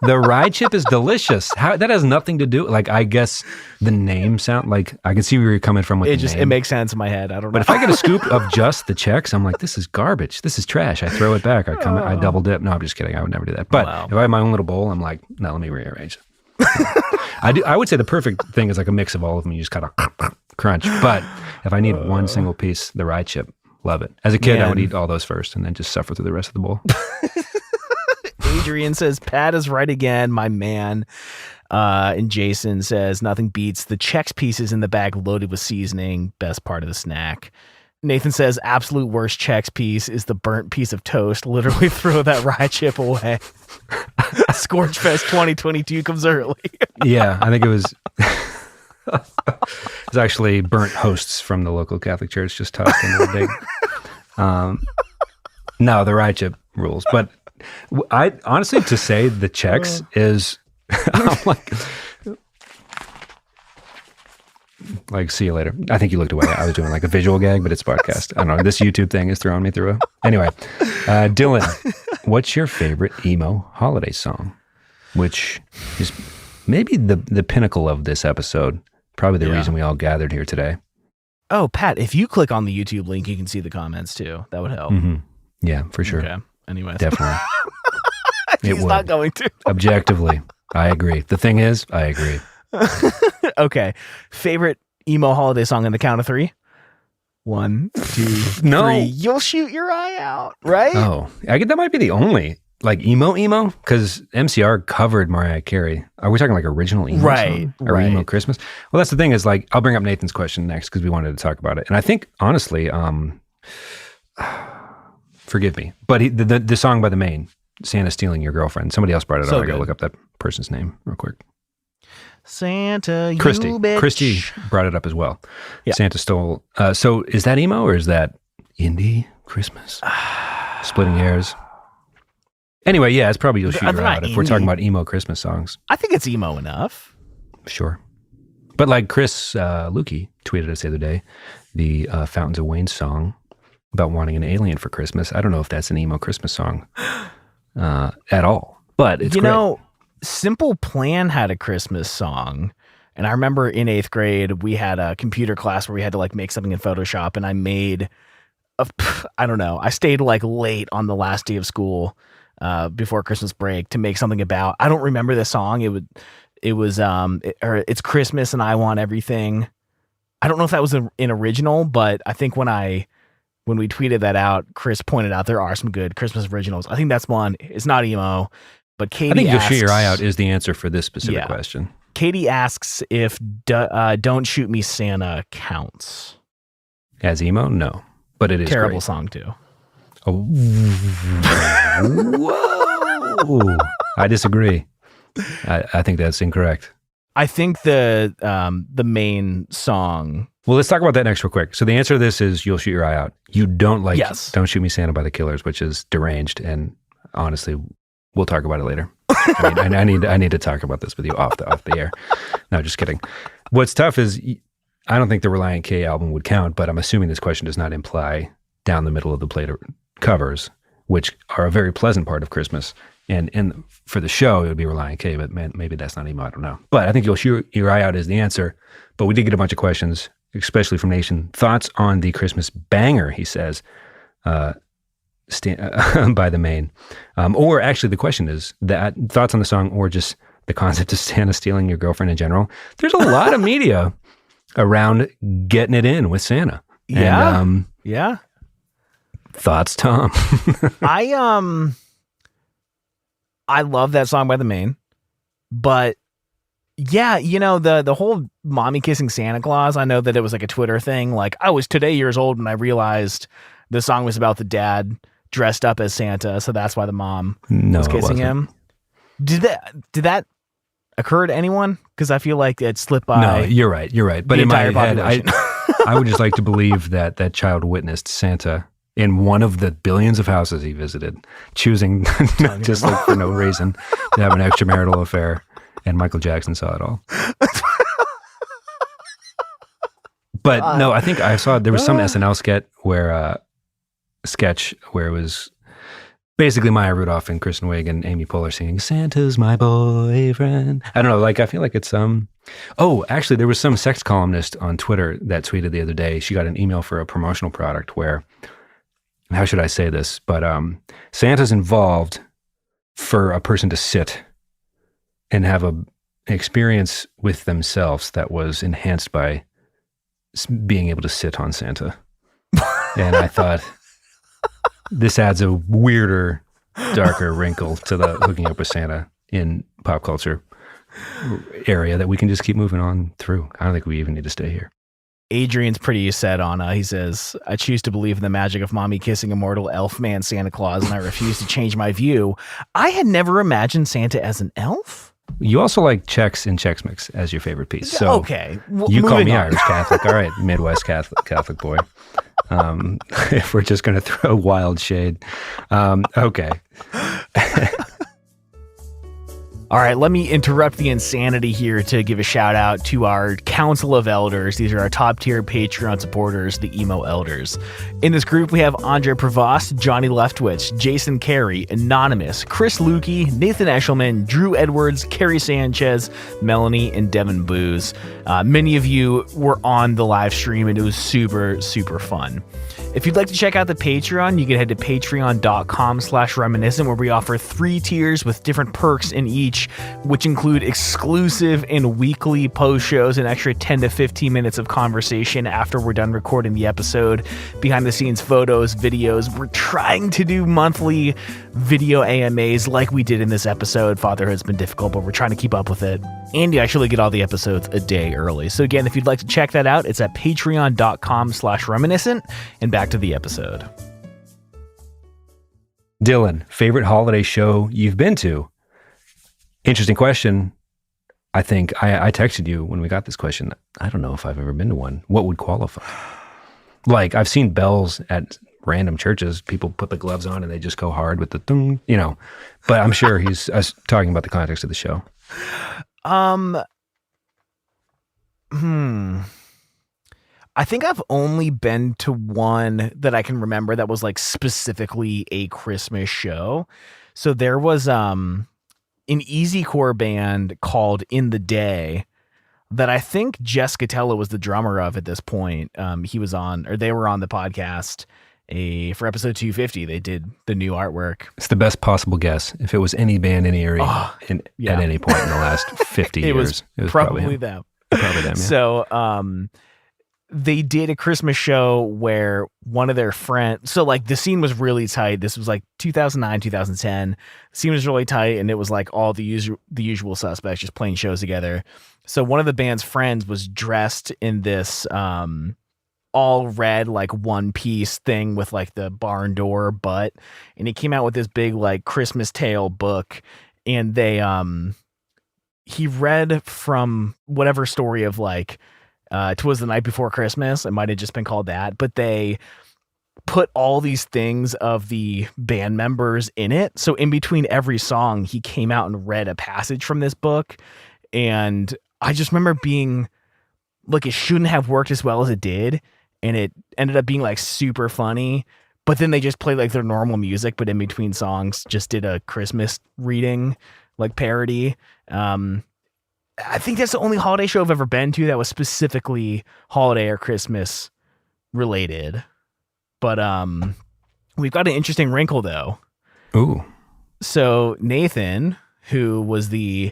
The rye chip is delicious. That has nothing to do. Like, I guess the name sound like I can see where you're coming from with the name. It makes sense in my head. I don't know. But if I get a scoop of just the Chex, I'm like, this is garbage. This is trash. I throw it back. I double dip. No, I'm just kidding. I would never do that. But if I have my own little bowl, I'm like, no, let me rearrange. I would say the perfect thing is like a mix of all of them. You just kind of crunch. But if I need one single piece, the rye chip, love it. As a kid, I would eat all those first and then just suffer through the rest of the bowl. Adrian says, Pat is right again, my man. And Jason says, nothing beats the Chex pieces in the bag loaded with seasoning. Best part of the snack. Nathan says, absolute worst Chex piece is the burnt piece of toast. Literally throw that rye chip away. Scorchfest 2022 comes early. Yeah, I think it was... It's actually burnt hosts from the local Catholic church just tossed into a big... No, the rye chip rules. But I honestly, to say the Chex is... I'm like, see you later. I think you looked away. I was doing like a visual gag, but it's a podcast. I don't know. This YouTube thing is throwing me through. Anyway, Dylan, what's your favorite emo holiday song? Which is maybe the pinnacle of this episode. Probably the reason we all gathered here today. Oh, Pat, if you click on the YouTube link, you can see the comments too. That would help. Mm-hmm. Yeah, for sure. Okay. Anyways. Definitely. He's not going to. Objectively, I agree. The thing is, I agree. Okay. Favorite emo holiday song in the count of 3? 1, 2, 3. You'll shoot your eye out, right? Oh, that might be the only like emo because MCR covered Mariah Carey. Are we talking like original emo song? Or emo Christmas? Well, that's the thing is like I'll bring up Nathan's question next because we wanted to talk about it, and I think honestly, forgive me, but the song by The Maine, Santa Stealing Your Girlfriend. Somebody else brought it up. I gotta look up that person's name real quick. Santa, Christy. you bitch. Christy brought it up as well. Yeah. Santa stole. So is that emo or is that indie Christmas? Splitting hairs. Anyway, yeah, it's probably You'll Shoot Your Eye Out if we're talking about emo Christmas songs. I think it's emo enough. Sure. But like Chris Lukey tweeted us the other day, the Fountains of Wayne song about wanting an alien for Christmas. I don't know if that's an emo Christmas song at all, but it's great. Simple Plan had a Christmas song. And I remember in 8th grade, we had a computer class where we had to like make something in Photoshop, and I made I stayed like late on the last day of school before Christmas break to make something about, I don't remember the song. It's Christmas and I Want Everything. I don't know if that was an original, but I think when we tweeted that out, Chris pointed out there are some good Christmas originals. I think that's one. It's not emo, but Katie I think asks, You'll Shoot Your Eye Out is the answer for this specific question. Katie asks if Don't Shoot Me Santa counts. As emo? No. But it is terrible great. Song too. Oh. Whoa. I disagree. I think that's incorrect. I think the main song. Well, let's talk about that next real quick. So the answer to this is You'll Shoot Your Eye Out. You don't like Don't Shoot Me Santa by the Killers, which is deranged. And honestly, we'll talk about it later. I need to talk about this with you off the air. No, just kidding. What's tough is I don't think the Relient K album would count, but I'm assuming this question does not imply Down the Middle of the Plate covers, which are a very pleasant part of Christmas. And for the show, it would be Relient K, but man, maybe that's not emo. I don't know. But I think You'll Shoot Your Eye Out is the answer. But we did get a bunch of questions, especially from Nation. Thoughts on the Christmas banger, he says, by the Main. Or actually, the question is that thoughts on the song or just the concept of Santa stealing your girlfriend in general. There's a lot of media around getting it in with Santa. Yeah. And, yeah. Thoughts, Tom? I love that song by the Main, but yeah, the whole mommy kissing Santa Claus, I know that it was like a Twitter thing. Like, I was today years old when I realized the song was about the dad dressed up as Santa. So that's why the mom was kissing him. Did that occur to anyone? Because I feel like it slipped by. No, you're right. But in my head, I would just like to believe that child witnessed Santa in one of the billions of houses he visited, choosing just like for no reason to have an extramarital affair, and Michael Jackson saw it all. But no, I think I saw there was some SNL sketch where it was basically Maya Rudolph and Kristen Wiig and Amy Poehler singing "Santa's my boyfriend." I don't know, like I feel like it's Oh, actually, there was some sex columnist on Twitter that tweeted the other day. She got an email for a promotional product where, how should I say this? But Santa's involved for a person to sit and have an experience with themselves that was enhanced by being able to sit on Santa. And I thought, this adds a weirder, darker wrinkle to the hooking up with Santa in pop culture area that we can just keep moving on through. I don't think we even need to stay here. Adrian's pretty set on, he says, I choose to believe in the magic of mommy kissing immortal elf man Santa Claus, and I refuse to change my view. I had never imagined Santa as an elf. You also like Chex and Chex Mix as your favorite piece. So okay. You call me Irish Catholic. All right, Midwest Catholic boy. If we're just going to throw wild shade. Okay. All right, let me interrupt the insanity here to give a shout out to our Council of Elders. These are our top tier Patreon supporters, the Emo Elders. In this group, we have Andre Prevost, Johnny Leftwich, Jason Carey, Anonymous, Chris Lukey, Nathan Eshelman, Drew Edwards, Carrie Sanchez, Melanie, and Devin Booz. Many of you were on the live stream, and it was super, super fun. If you'd like to check out the Patreon, you can head to patreon.com/reminiscent, where we offer 3 tiers with different perks in each, which include exclusive and weekly post shows, an extra 10 to 15 minutes of conversation after we're done recording the episode, behind the scenes photos, videos. We're trying to do monthly video AMAs like we did in this episode. Fatherhood's been difficult, but we're trying to keep up with it. And you actually get all the episodes a day early. So again, if you'd like to check that out, it's at patreon.com/reminiscent. And back to the episode. Dylan, favorite holiday show you've been to? Interesting question. I think I texted you when we got this question. I don't know if I've ever been to one. What would qualify? Like, I've seen bells at random churches. People put the gloves on and they just go hard with the thing, but I'm sure he's talking about the context of the show. I think I've only been to one that I can remember that was like specifically a Christmas show. So there was an easycore band called In the Day that I think Jess Scutella was the drummer of at this point. They were on the podcast for episode 250. They did the new artwork. It's the best possible guess. If it was any band, any area, at any point in the last 50 years, it was probably them. Probably them. Yeah. So they did a Christmas show where one of their friends, so like the scene was really tight. This was like 2009, 2010. The scene was really tight, and it was like all the usual suspects just playing shows together. So one of the band's friends was dressed in this all red like one piece thing with like the barn door butt, and he came out with this big like Christmas tale book, and he read from whatever story of like 'Twas the Night Before Christmas. It might have just been called that, but they put all these things of the band members in it. So in between every song, he came out and read a passage from this book. And I just remember being like, it shouldn't have worked as well as it did. And it ended up being like super funny, but then they just played like their normal music, but in between songs just did a Christmas reading, like parody. I think that's the only holiday show I've ever been to that was specifically holiday or Christmas related. But we've got an interesting wrinkle though. Ooh. So Nathan, who was the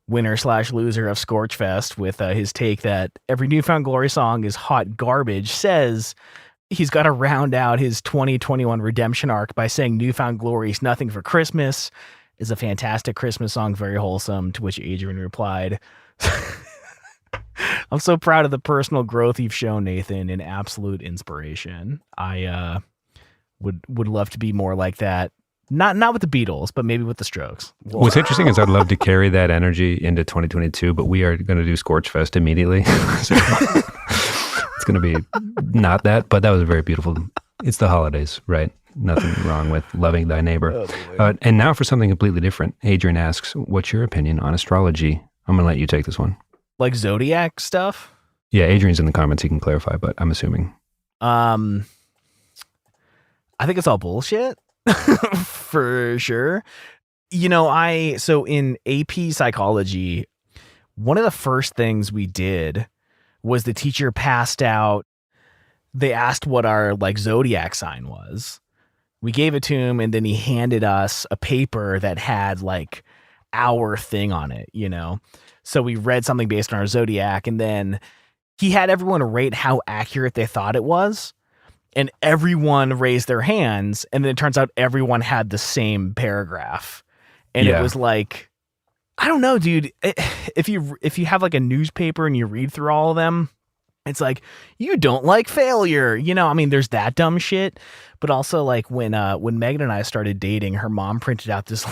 winner/loser of Scorchfest with his take that every Newfound Glory song is hot garbage, says he's got to round out his 2021 redemption arc by saying Newfound Glory is Nothing for Christmas is a fantastic Christmas song, very wholesome, to which Adrian replied, I'm so proud of the personal growth you've shown, Nathan, an absolute inspiration. I would love to be more like that. Not with the Beatles, but maybe with the Strokes. What's interesting is I'd love to carry that energy into 2022, but we are going to do Scorchfest immediately. So it's going to be not that, but that was very beautiful. It's the holidays, right? Nothing wrong with loving thy neighbor. And now for something completely different. Adrian asks, what's your opinion on astrology? I'm going to let you take this one. Like zodiac stuff? Yeah, Adrian's in the comments. He can clarify, but I'm assuming. I think it's all bullshit. For sure. So in AP psychology, one of the first things we did was the teacher passed out. They asked what our like zodiac sign was. We gave it to him, and then he handed us a paper that had like our thing on it, So we read something based on our zodiac, and then he had everyone rate how accurate they thought it was. And everyone raised their hands, and then it turns out everyone had the same paragraph. And It was like, I don't know, dude. If you have like a newspaper and you read through all of them, it's like, you don't like failure. There's that dumb shit. But also like when Megan and I started dating, her mom printed out this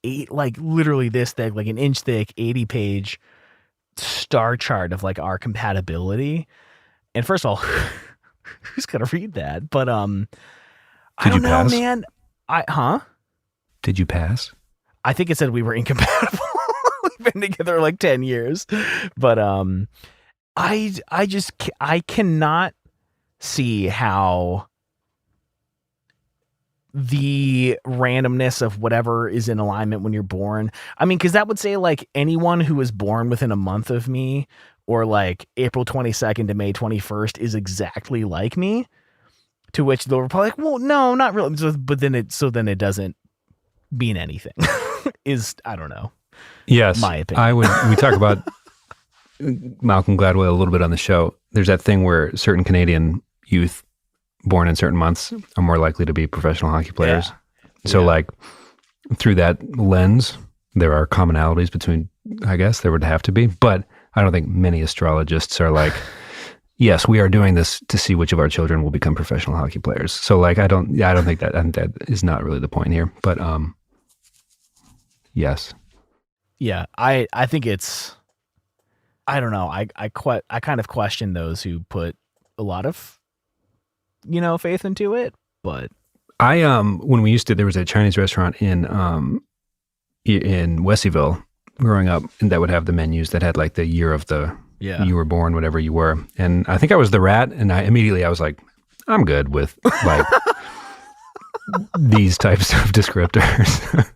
literally this thick, like an inch thick, 80-page star chart of like our compatibility. And first of all, who's gonna read that? But I don't know, man. Did you pass? I think it said we were incompatible. We've been together like 10 years. But I cannot see how the randomness of whatever is in alignment when you're born. Because that would say like anyone who was born within a month of me, or like April 22nd to May 21st is exactly like me, to which they'll probably like, well, no, not really. But then it doesn't mean anything. I don't know. Yes. My opinion. We talk about Malcolm Gladwell a little bit on the show. There's that thing where certain Canadian youth born in certain months are more likely to be professional hockey players. Yeah. So like through that lens, there are commonalities between, I guess there would have to be, but I don't think many astrologists are like, yes, we are doing this to see which of our children will become professional hockey players. So like, I don't think that is not really the point here, but yes. Yeah. I think it's, I don't know. I kind of question those who put a lot of, faith into it, but when we used to, there was a Chinese restaurant in Westville growing up, and that would have the menus that had like the year of the you were born, whatever you were. And I think I was the rat, and I was like, I'm good with like these types of descriptors.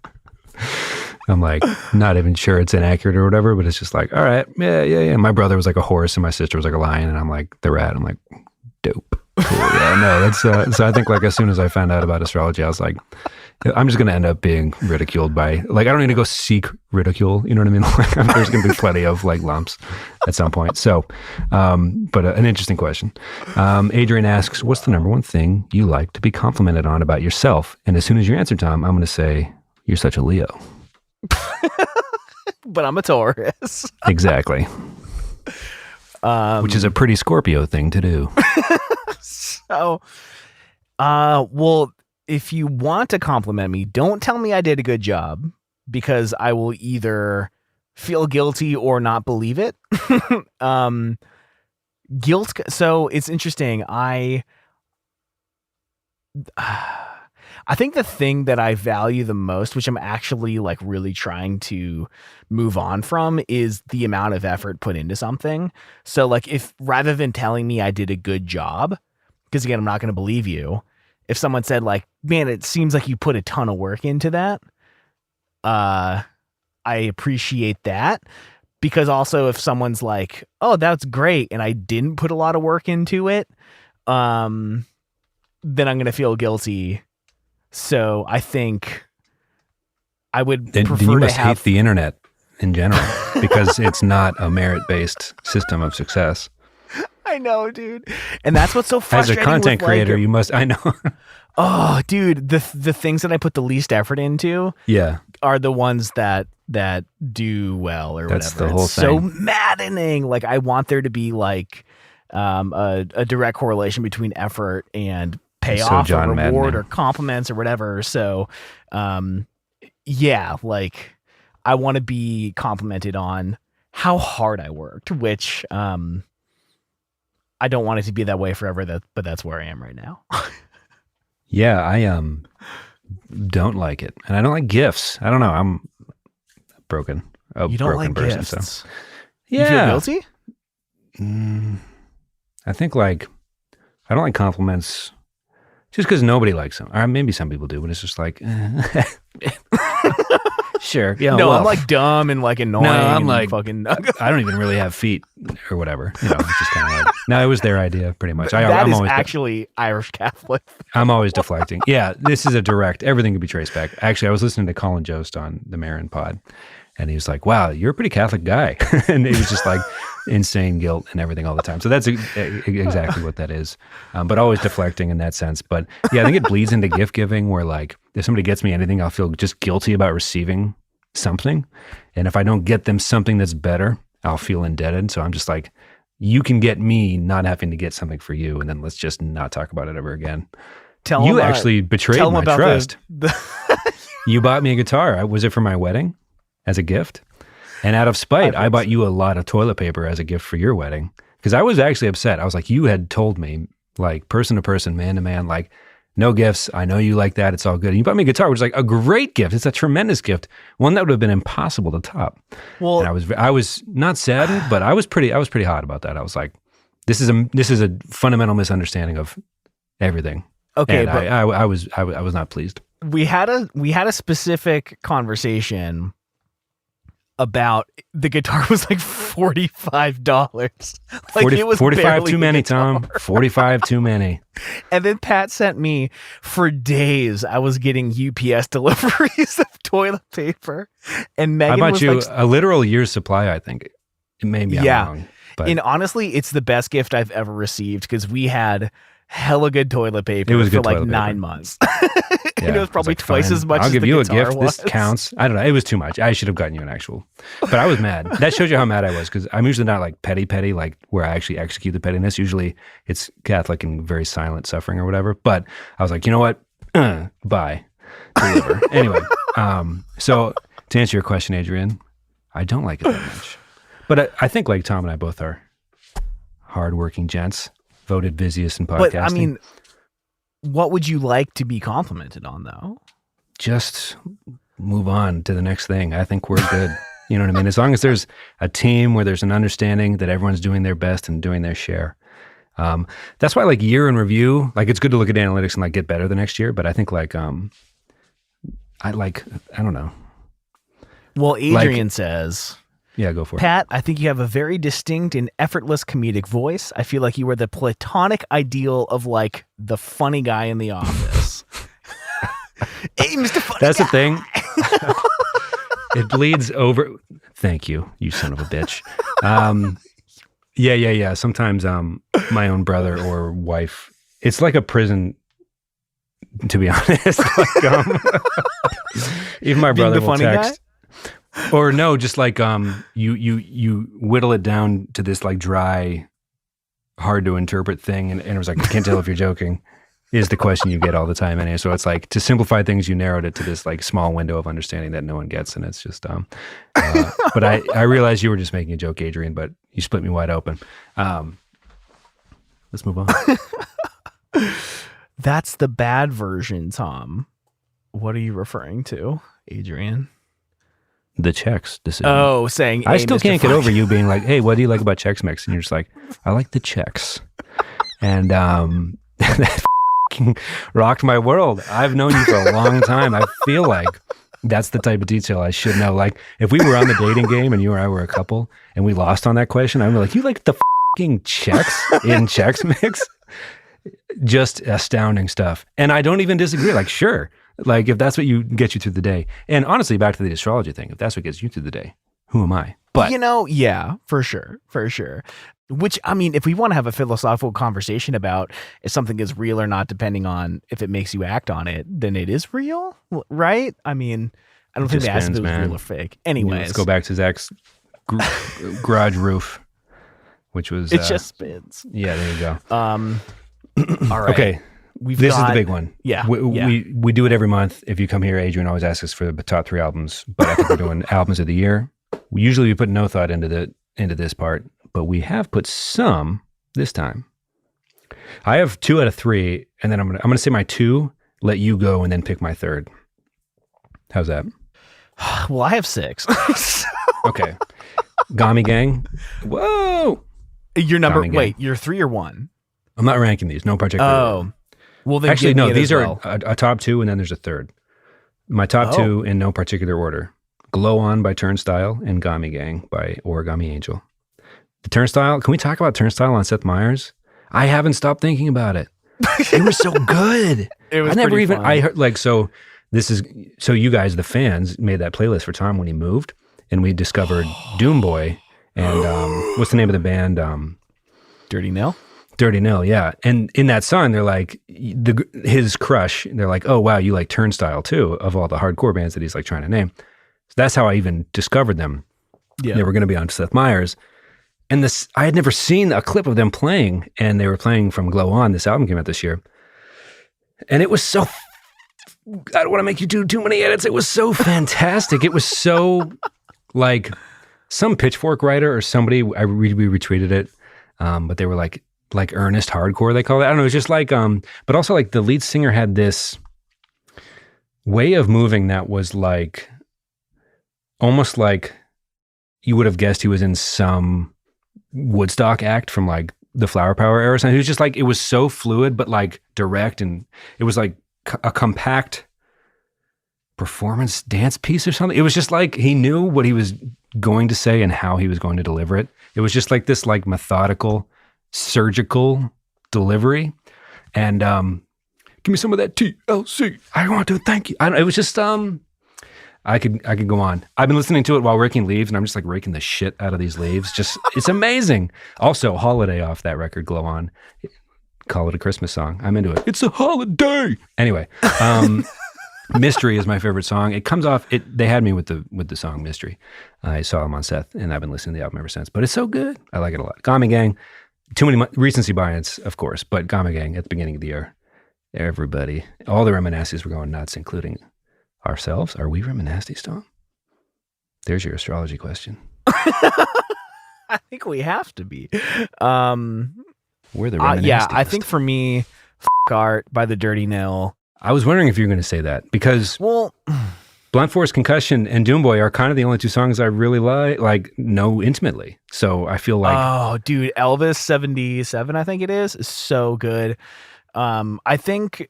I'm like, not even sure it's inaccurate or whatever, but it's just like, all right, yeah. My brother was like a horse and my sister was like a lion, and I'm like the rat. I'm like, dope. Cool. Yeah, no, that's so I think like as soon as I found out about astrology, I was like, I'm just going to end up being ridiculed by, like, I don't need to go seek ridicule. You know what I mean? Like, there's going to be plenty of like lumps at some point. So, but an interesting question. Adrian asks, what's the number one thing you like to be complimented on about yourself? And as soon as you answer, Tom, I'm going to say, you're such a Leo. But I'm a Taurus. Exactly. Which is a pretty Scorpio thing to do. So, well, if you want to compliment me, don't tell me I did a good job, because I will either feel guilty or not believe it. Guilt. So it's interesting. I think the thing that I value the most, which I'm actually like really trying to move on from, is the amount of effort put into something. So like, if rather than telling me I did a good job, because again, I'm not going to believe you, if someone said like, man, it seems like you put a ton of work into that, I appreciate that. Because also if someone's like, oh, that's great, and I didn't put a lot of work into it, then I'm going to feel guilty. So I think I would prefer you must to have... hate the internet in general, because it's not a merit-based system of success. I know, dude. And that's what's so frustrating. As a content creator, like, you must, I know. Oh, dude, the things that I put the least effort into are the ones that do well or that's whatever. The whole it's thing. So maddening. Like, I want there to be like a direct correlation between effort and payoff or reward or compliments or whatever. So, yeah, like I want to be complimented on how hard I worked, which I don't want it to be that way forever. But that's where I am right now. Yeah, I don't like it, and I don't like gifts. I don't know. I'm broken. You don't broken like person, gifts? So. Yeah. You feel guilty? I think like I don't like compliments. Just because nobody likes them. Or maybe some people do, but it's just like, sure. Yeah. No, well, I'm like dumb and like annoying. No, I'm and like, fucking. I don't even really have feet or whatever. You know, it's just kind of like, no, it was their idea pretty much. I'm always actually Irish Catholic. I'm always deflecting. Yeah, this is a direct, everything can be traced back. Actually, I was listening to Colin Jost on the Marin pod, and he was like, wow, you're a pretty Catholic guy. And it was just like insane guilt and everything all the time. So that's exactly what that is. But always deflecting in that sense. But yeah, I think it bleeds into gift giving, where like if somebody gets me anything, I'll feel just guilty about receiving something. And if I don't get them something that's better, I'll feel indebted. So I'm just like, you can get me not having to get something for you, and then let's just not talk about it ever again. You actually betrayed my trust. You bought me a guitar. Was it for my wedding? As a gift. And out of spite, I bought you a lot of toilet paper as a gift for your wedding. Because I was actually upset. I was like, you had told me, like person to person, man to man, like, no gifts. I know you like that. It's all good. And you bought me a guitar, which is like a great gift. It's a tremendous gift. One that would have been impossible to top. Well, and I was not saddened, but I was pretty hot about that. I was like, this is a fundamental misunderstanding of everything. Okay. And but I was not pleased. We had a specific conversation about the guitar was like $45. Like it was 45 too many, Tom. 45 too many. And then Pat sent me, for days I was getting UPS deliveries of toilet paper, and Megan I bought was you like, a literal year's supply. I think it may be wrong. But and honestly, it's the best gift I've ever received, because we had hella good toilet paper for like 9 months. And it was probably twice as much. I'll as give the you a guitar gift. was. This counts. I don't know. It was too much. I should have gotten you an actual. But I was mad. That shows you how mad I was, because I'm usually not like petty, like where I actually execute the pettiness. Usually it's Catholic and very silent suffering or whatever. But I was like, you know what? Bye. Deliver. Anyway, so to answer your question, Adrian, I don't like it that much. But I think like Tom and I both are hardworking gents, voted busiest in podcasting. But I mean, what would you like to be complimented on, though? Just move on to the next thing. I think we're good. You know what I mean? As long as there's a team where there's an understanding that everyone's doing their best and doing their share. That's why like year in review, like it's good to look at analytics and like get better the next year. But I think like, I don't know. Well, Adrian says, yeah, go for it. Pat, I think you have a very distinct and effortless comedic voice. I feel like you are the platonic ideal of like the funny guy in the office. Hey, Mr. Funny That's guy. the thing. It bleeds over. Thank you, you son of a bitch. Yeah. Sometimes my own brother or wife, it's like a prison, to be honest. Like, even my brother will text. Guy? Or no, just like you whittle it down to this like dry, hard to interpret thing, and it was like, I can't tell if you're joking, is the question you get all the time. And so it's like, to simplify things, you narrowed it to this like small window of understanding that no one gets, and it's just but I realized you were just making a joke, Adrian, but you split me wide open. Let's move on. That's the bad version, Tom. What are you referring to, Adrian? The Chex decision. Oh, saying, hey, I still Mr. can't get over you being like, hey, what do you like about Chex Mix? And you're just like, I like the Chex. And that rocked my world. I've known you for a long time. I feel like that's the type of detail I should know. Like if we were on the dating game and you or I were a couple and we lost on that question, I'm like, you like the fucking Chex in Chex Mix? Just astounding stuff. And I don't even disagree. Like, sure. Like if that's what gets you through the day. And honestly, back to the astrology thing, if that's what gets you through the day, who am I? But yeah, for sure. Which, I mean, if we want to have a philosophical conversation about if something is real or not, depending on if it makes you act on it, then it is real, right? I mean, I don't think they asked if it was real or fake. Anyways. Let's go back to Zach's garage roof, which was... It just spins. Yeah, there you go. All right. Okay. This is the big one. Yeah. We do it every month. If you come here, Adrian always asks us for the top 3 albums, but I think we're doing albums of the year. We put no thought into this part, but we have put some this time. I have 2 out of 3, and then I'm gonna say my 2, let you go, and then pick my 3rd. How's that? Well, I have 6. Okay. Gami Gang. Whoa. Your number. Wait, you're 3 or 1? I'm not ranking these. No particular order. Well, then actually, no. These are a top 2, and then there's a 3rd. My top 2 in no particular order: "Glow On" by Turnstile and "Gami Gang" by Origami Angel. The Turnstile. Can we talk about Turnstile on Seth Meyers? I haven't stopped thinking about it. It was so good. It was. I heard like so. This is so you guys, the fans, made that playlist for Tom when he moved, and we discovered Doom Boy and what's the name of the band? Dirty Nil. Dirty Nil, yeah. And in that song, they're like, his crush, they're like, oh, wow, you like Turnstile too, of all the hardcore bands that he's like trying to name. So that's how I even discovered them. Yeah. They were going to be on Seth Meyers. And I had never seen a clip of them playing, and they were playing from Glow On. This album came out this year. And it was so, I don't want to make you do too many edits. It was so fantastic. It was so like some Pitchfork writer or somebody, we retweeted it, but they were like earnest hardcore, they call it. I don't know. It's just like, but also like the lead singer had this way of moving that was like, almost like you would have guessed he was in some Woodstock act from like the Flower Power era. He was just like, it was so fluid, but like direct. And it was like a compact performance dance piece or something. It was just like, he knew what he was going to say and how he was going to deliver it. It was just like this like methodical, surgical delivery. And give me some of that TLC. I want to thank you. It was just I could go on. I've been listening to it while raking leaves, and I'm just like raking the shit out of these leaves. Just it's amazing. Also, Holiday off that record, Glow On. Call it a Christmas song. I'm into it. It's a holiday. Anyway, Mystery is my favorite song. It comes off. They had me with the song Mystery. I saw them on Seth, and I've been listening to the album ever since. But it's so good. I like it a lot. Gami Gang. Too many recency bias, of course, but Gami Gang at the beginning of the year. Everybody, all the Ruminastis were going nuts, including ourselves. Are we Ruminastis, Tom? There's your astrology question. I think we have to be. We're the Ruminastis. Yeah, I think for me, Art by the Dirty Nil. I was wondering if you were going to say that because, well, Blunt Force, Concussion, and Doomboy are kind of the only two songs I really know intimately. So I feel like, oh, dude, Elvis 77, I think it is so good. I think,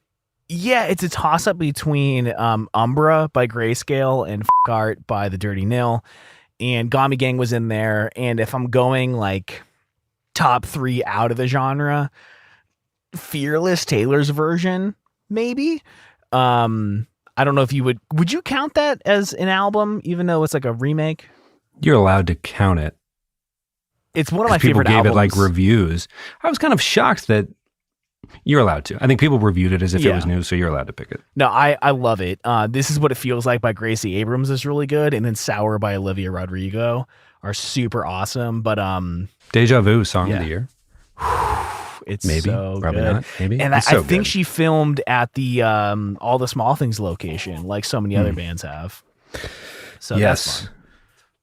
yeah, it's a toss up between Umbra by Grayscale and F*** Art by the Dirty Nil, and Gami Gang was in there. And if I'm going like top 3 out of the genre, Fearless, Taylor's version, maybe. I don't know if you would you count that as an album, even though it's like a remake? You're allowed to count it. It's one of my favorite albums. People gave it like reviews. I was kind of shocked that you're allowed to. I think people reviewed it as if it was new, so you're allowed to pick it. No, I love it. This Is What It Feels Like by Gracie Abrams is really good, and then Sour by Olivia Rodrigo are super awesome. But Deja Vu, Song of the Year. It's maybe, so probably good. not. Maybe, and I think she filmed at the All the Small Things location, like so many other bands have. So that's fun.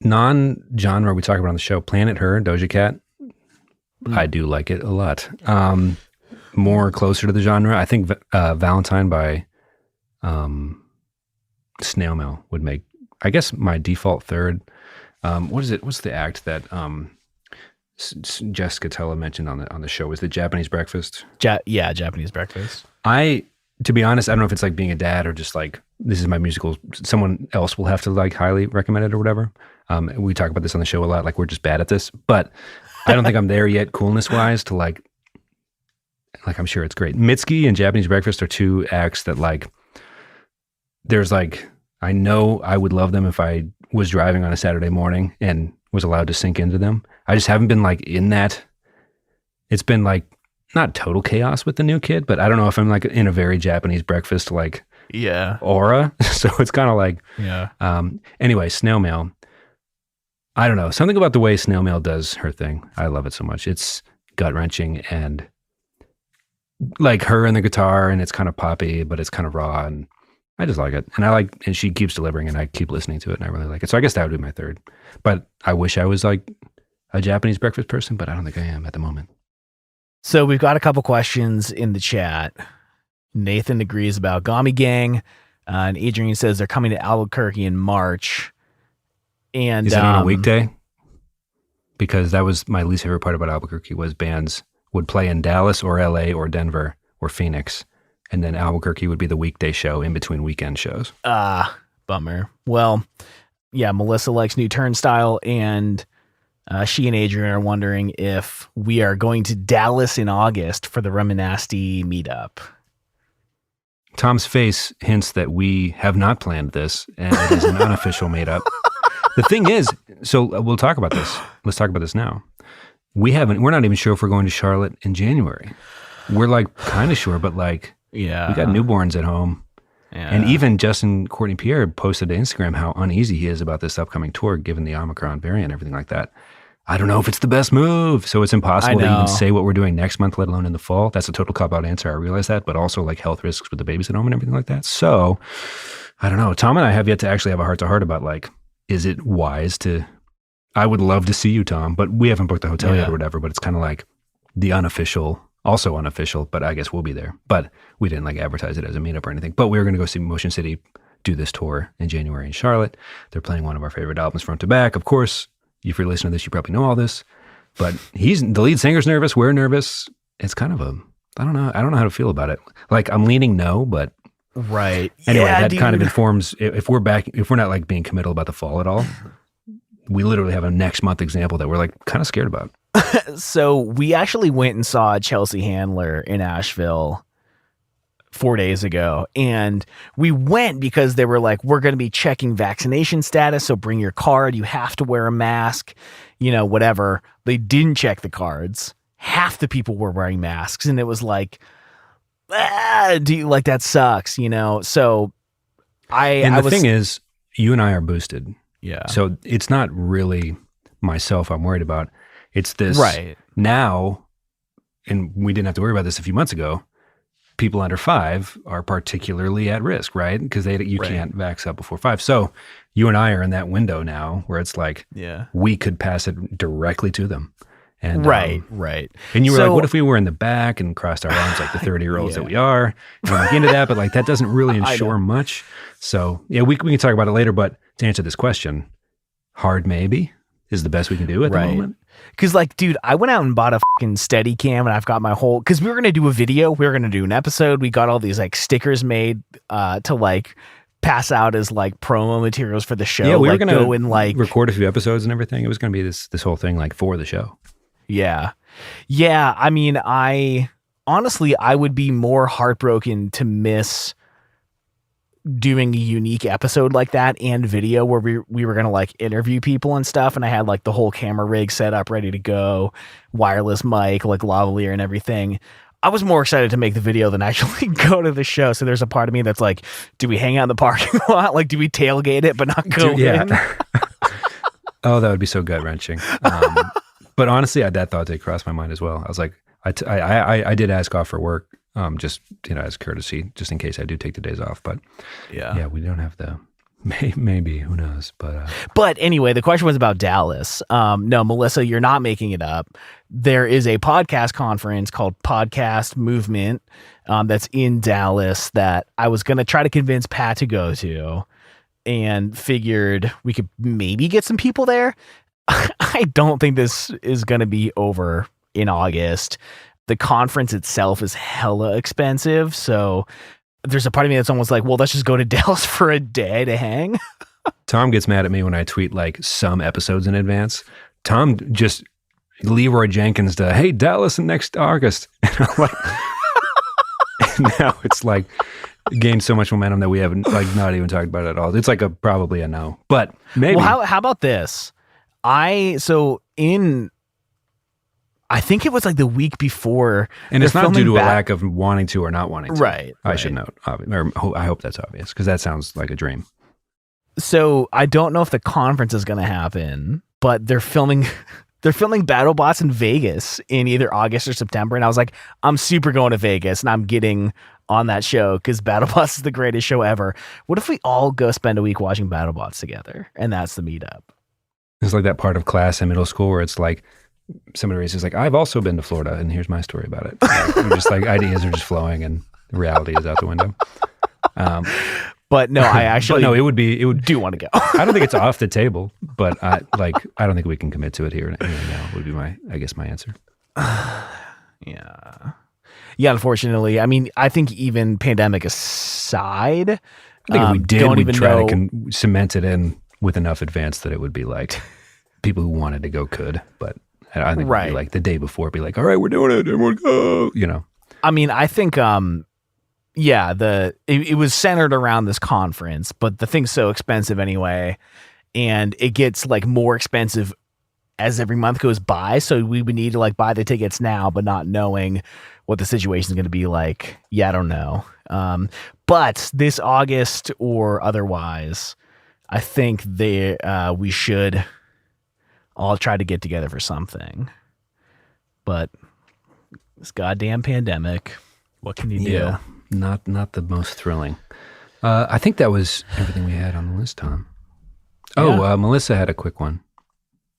Non-genre we talk about on the show, Planet Her, Doja Cat. I do like it a lot. More closer to the genre, I think Valentine by Snail Mail would make, I guess, my default third. What is it? What's the act that Jess Scutella mentioned on the show? Was the Japanese Breakfast? Japanese Breakfast. To be honest, I don't know if it's like being a dad or just like, this is my musical. Someone else will have to like highly recommend it or whatever. We talk about this on the show a lot. Like, we're just bad at this, but I don't think I'm there yet, coolness wise, to like I'm sure it's great. Mitski and Japanese Breakfast are two acts that like, there's like, I know I would love them if I was driving on a Saturday morning and was allowed to sink into them. I just haven't been like in that. It's been like not total chaos with the new kid, but I don't know if I'm like in a very Japanese Breakfast like aura. So it's kind of like anyway, Snail Mail. I don't know, something about the way Snail Mail does her thing. I love it so much. It's gut wrenching and like her and the guitar, and it's kind of poppy, but it's kind of raw, and I just like it. And she keeps delivering, and I keep listening to it, and I really like it. So I guess that would be my third. But I wish I was like a Japanese Breakfast person, but I don't think I am at the moment. So we've got a couple questions in the chat. Nathan agrees about Gami Gang, and Adrian says they're coming to Albuquerque in March. And is it on a weekday? Because that was my least favorite part about Albuquerque, was bands would play in Dallas or LA or Denver or Phoenix, and then Albuquerque would be the weekday show in between weekend shows. Bummer. Well, yeah, Melissa likes new Turnstile, and she and Adrian are wondering if we are going to Dallas in August for the Ruminasti meetup. Tom's face hints that we have not planned this, and it is an unofficial meetup. The thing is, so we'll talk about this. Let's talk about this now. We're not even sure if we're going to Charlotte in January. We're like kind of sure, but like, we got newborns at home. Yeah. And even Justin Courtney Pierre posted to Instagram how uneasy he is about this upcoming tour, given the Omicron variant and everything like that. I don't know if it's the best move. So it's impossible to even say what we're doing next month, let alone in the fall. That's a total cop-out answer. I realize that, but also like health risks with the babies at home and everything like that. So I don't know. Tom and I have yet to actually have a heart-to-heart about like, is it wise to... I would love to see you, Tom, but we haven't booked the hotel yet or whatever, but it's kind of like the unofficial, also unofficial, but I guess we'll be there. But we didn't like advertise it as a meetup or anything. But we were going to go see Motion City do this tour in January in Charlotte. They're playing one of our favorite albums front to back. Of course, if you're listening to this, you probably know all this. But the lead singer's nervous. We're nervous. It's kind of I don't know how to feel about it. Like, I'm leaning no, but... Right. Anyway, that kind of informs, if we're not like being committal about the fall at all, we literally have a next month example that we're like kind of scared about. So we actually went and saw Chelsea Handler in Asheville 4 days ago. And we went because they were like, we're going to be checking vaccination status. So bring your card. You have to wear a mask, whatever. They didn't check the cards. Half the people were wearing masks. And it was like, that sucks, So the thing is, you and I are boosted. Yeah. So it's not really myself I'm worried about. It's this now, and we didn't have to worry about this a few months ago. People under 5 are particularly at risk, right? Because you can't vax up before 5. So you and I are in that window now where it's like, we could pass it directly to them. And, right. And you were like, what if we were in the back and crossed our arms like the 30-year-olds that we are? And I'm like into that, but like that doesn't really ensure much. So yeah, we can talk about it later, but to answer this question, hard maybe is the best we can do at the moment. Because like, dude, I went out and bought a fucking Steadicam and I've got my whole, because we were going to do a video, we were going to do an episode. We got all these like stickers made to like pass out as like promo materials for the show. Yeah, we like, were going to go and like record a few episodes and everything. It was going to be this whole thing like for the show. Yeah. I mean, I would be more heartbroken to miss doing a unique episode like that and video where we were going to like interview people and stuff. And I had like the whole camera rig set up, ready to go, wireless mic, like lavalier and everything. I was more excited to make the video than actually go to the show. So there's a part of me that's like, do we hang out in the parking lot? Like, do we tailgate it, but not go in? Oh, that would be so gut wrenching. But honestly, that thought did cross my mind as well. I was like, I did ask off for work, just as courtesy, just in case I do take the days off. But yeah, we don't have the maybe, who knows? But anyway, the question was about Dallas. No, Melissa, you're not making it up. There is a podcast conference called Podcast Movement that's in Dallas that I was going to try to convince Pat to go to, and figured we could maybe get some people there. I don't think this is going to be over in August. The conference itself is hella expensive. So there's a part of me that's almost like, well, let's just go to Dallas for a day to hang. Tom gets mad at me when I tweet like some episodes in advance. Tom just Leroy Jenkins to, hey, Dallas next August. And I'm like, and now it's like gained so much momentum that we haven't like not even talked about it at all. It's like probably a no, but maybe. Well, how about this? I think it was like the week before. And it's not due to a lack of wanting to or not wanting to. Right. I should note. I hope that's obvious because that sounds like a dream. So I don't know if the conference is going to happen, but they're filming BattleBots in Vegas in either August or September. And I was like, I'm super going to Vegas and I'm getting on that show because BattleBots is the greatest show ever. What if we all go spend a week watching BattleBots together? And that's the meetup. It's like that part of class in middle school where it's like somebody raises like, I've also been to Florida and here's my story about it. Just like ideas are just flowing and reality is out the window. But no, I actually it would do want to go. I don't think it's off the table, but I don't think we can commit to it here now would be my answer. Yeah, unfortunately. I mean, I think even pandemic aside, I think if we did, we'd try to cement it in with enough advance that it would be like people who wanted to go could, but I think it'd be like the day before, be like, all right, we're doing it, everyone go, I mean, I think, it was centered around this conference, but the thing's so expensive anyway, and it gets like more expensive as every month goes by. So we would need to like buy the tickets now, but not knowing what the situation is going to be like. Yeah, I don't know. But this August or otherwise, I think we should all try to get together for something. But this goddamn pandemic, what can you do? Yeah, not the most thrilling. I think that was everything we had on the list, Tom. Oh, Melissa had a quick one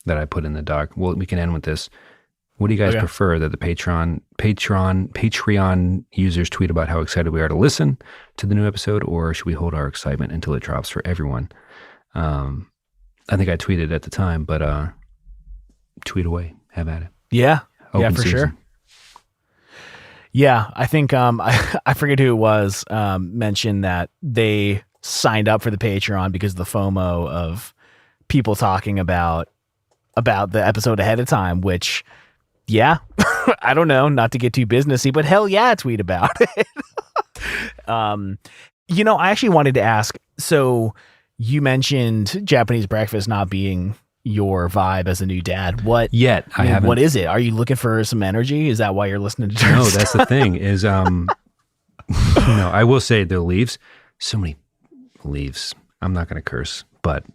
that I put in the doc. Well, we can end with this. What do you guys prefer, that the Patreon users tweet about how excited we are to listen to the new episode, or should we hold our excitement until it drops for everyone? I think I tweeted at the time, but tweet away. Have at it. Yeah. Open for season. Sure. Yeah, I think I forget who it was mentioned that they signed up for the Patreon because of the FOMO of people talking about the episode ahead of time, which, yeah, I don't know, not to get too businessy, but hell yeah, tweet about it. I actually wanted to ask, so you mentioned Japanese breakfast not being your vibe as a new dad. I haven't. What is it? Are you looking for some energy? Is that why you're listening to Turnstile? No, that's the thing is, no, I will say the leaves, so many leaves. I'm not going to curse, but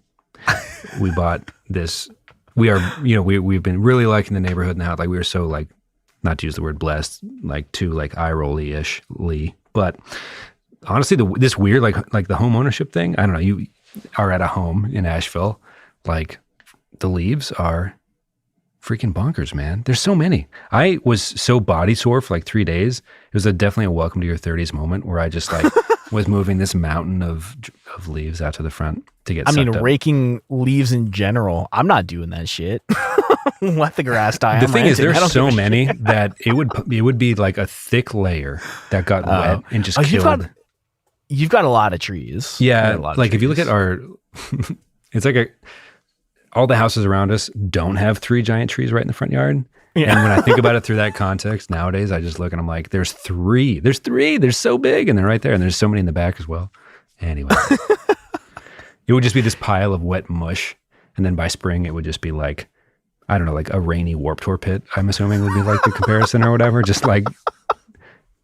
we bought this. We are, we've been really liking the neighborhood now. Like we were so like, not to use the word blessed, like too like eye rolly-ish, but honestly, this weird, like the home ownership thing, I don't know, you are at a home in Asheville, like the leaves are freaking bonkers, man. There's so many. I was so body sore for like 3 days. It was definitely a welcome to your 30s moment where I just like was moving this mountain of leaves out to the front to get sucked up. Raking leaves in general. I'm not doing that shit. Let the grass die. The thing is, there's so many that it would be like a thick layer that got wet and just killed. You've got a lot of trees. Yeah, like if you look at our, it's like all the houses around us don't have 3 giant trees right in the front yard. Yeah. And when I think about it through that context, nowadays I just look and I'm like, there's 3. There's 3. They're so big and they're right there. And there's so many in the back as well. Anyway, it would just be this pile of wet mush. And then by spring, it would just be like, I don't know, like a rainy Warped Tour pit, I'm assuming would be like the comparison or whatever. Just like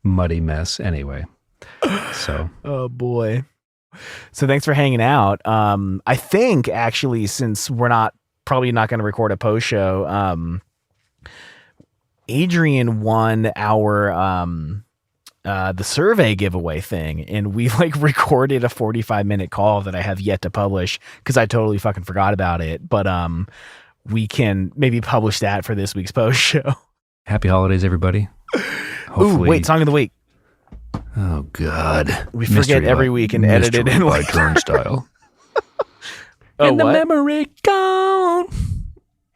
muddy mess. Anyway, so. Oh boy. So thanks for hanging out. I think actually, since we're probably not going to record a post show, Adrian won our the survey giveaway thing, and we like recorded a 45-minute call that I have yet to publish because I totally fucking forgot about it. But we can maybe publish that for this week's post show. Happy holidays, everybody. Ooh, wait, song of the week. Oh God, we forget every week and edit it in by Turnstile. And the memory gone.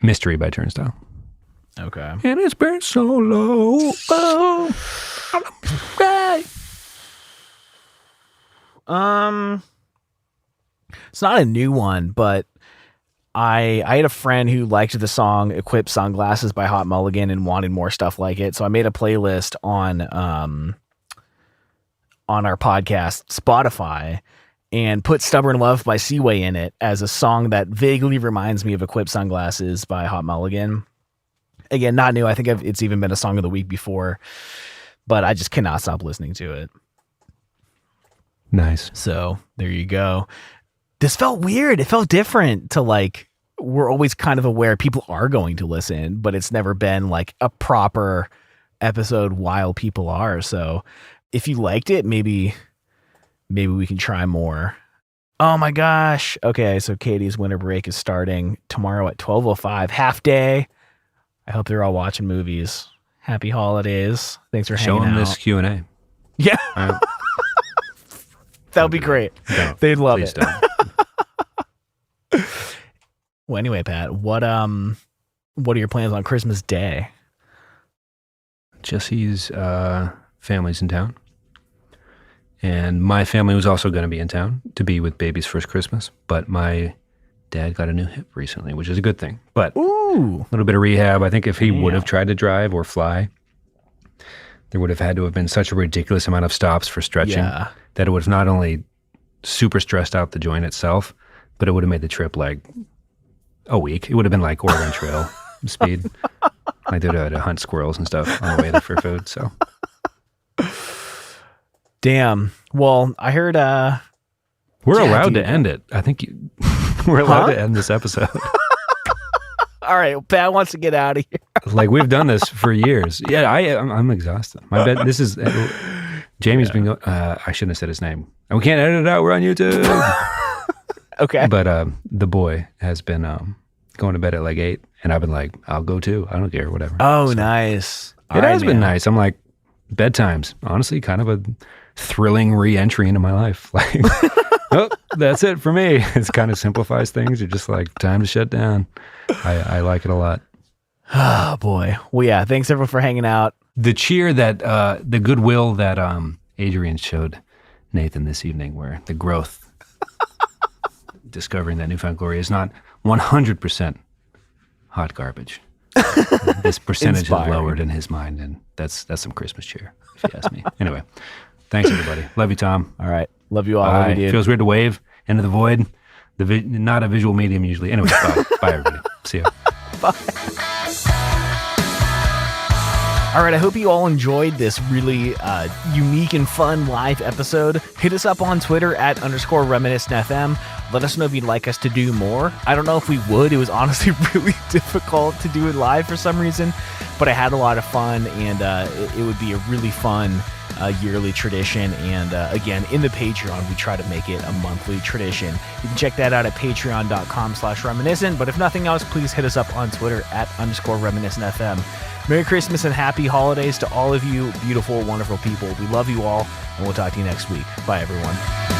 Mystery by Turnstile. Okay. And it's been so low. Oh. It's not a new one, but I had a friend who liked the song Equip Sunglasses by Hot Mulligan and wanted more stuff like it. So I made a playlist on our podcast Spotify and put Stubborn Love by Seaway in it as a song that vaguely reminds me of Equip Sunglasses by Hot Mulligan. Again, not new. I think it's even been a song of the week before, but I just cannot stop listening to it. Nice. So there you go. This felt weird. It felt different to like, we're always kind of aware people are going to listen, but it's never been like a proper episode while people are. So if you liked it, maybe we can try more. Oh my gosh. Okay. So Katie's winter break is starting tomorrow at 12:05, half day. I hope they're all watching movies. Happy holidays. Thanks for hanging out. Show them this Q&A. Yeah. That would be great. No, they'd love it. Don't. Well, anyway, Pat, what are your plans on Christmas Day? Jesse's family's in town. And my family was also going to be in town to be with baby's first Christmas. But my dad got a new hip recently, which is a good thing. But a little bit of rehab. I think if he would have tried to drive or fly, there would have had to have been such a ridiculous amount of stops for stretching that it would have not only super stressed out the joint itself, but it would have made the trip like a week. It would have been like Oregon Trail speed. Like they would have had to hunt squirrels and stuff on the way there for food. So, damn. Well, I heard we're allowed to end it. I think we're allowed to end this episode. All right, Pat wants to get out of here. Like we've done this for years. Yeah, I'm exhausted. My bed. This is Jamie's been going. I shouldn't have said his name. And we can't edit it out. We're on YouTube. Okay. But the boy has been going to bed at like 8, and I've been like, I'll go too. I don't care, whatever. Oh, so, nice. It has been nice. I'm like, bedtime's honestly kind of a thrilling re-entry into my life. Like, oh, that's it for me. It kind of simplifies things. You're just like, time to shut down. I like it a lot. Oh boy. Well, yeah. Thanks everyone for hanging out. The cheer that the goodwill that Adrian showed Nathan this evening, where the growth, discovering that newfound glory is not 100% hot garbage. This percentage is lowered in his mind, and that's some Christmas cheer, if you ask me. Anyway, thanks everybody. Love you, Tom. All right. Love you all. Bye. Love you, dude. Feels weird to wave into the void. Not a visual medium usually. Anyway, bye. Bye, everybody. See ya. Bye. All right, I hope you all enjoyed this really unique and fun live episode. Hit us up on Twitter at _reminiscentfm Let us know if you'd like us to do more. I don't know if we would. It was honestly really difficult to do it live for some reason, but I had a lot of fun, and it would be a really fun yearly tradition. And again, in the Patreon, we try to make it a monthly tradition. You can check that out at patreon.com/reminiscent. But if nothing else, please hit us up on Twitter at _reminiscentfm. Merry Christmas and happy holidays to all of you beautiful, wonderful people. We love you all, and we'll talk to you next week. Bye, everyone.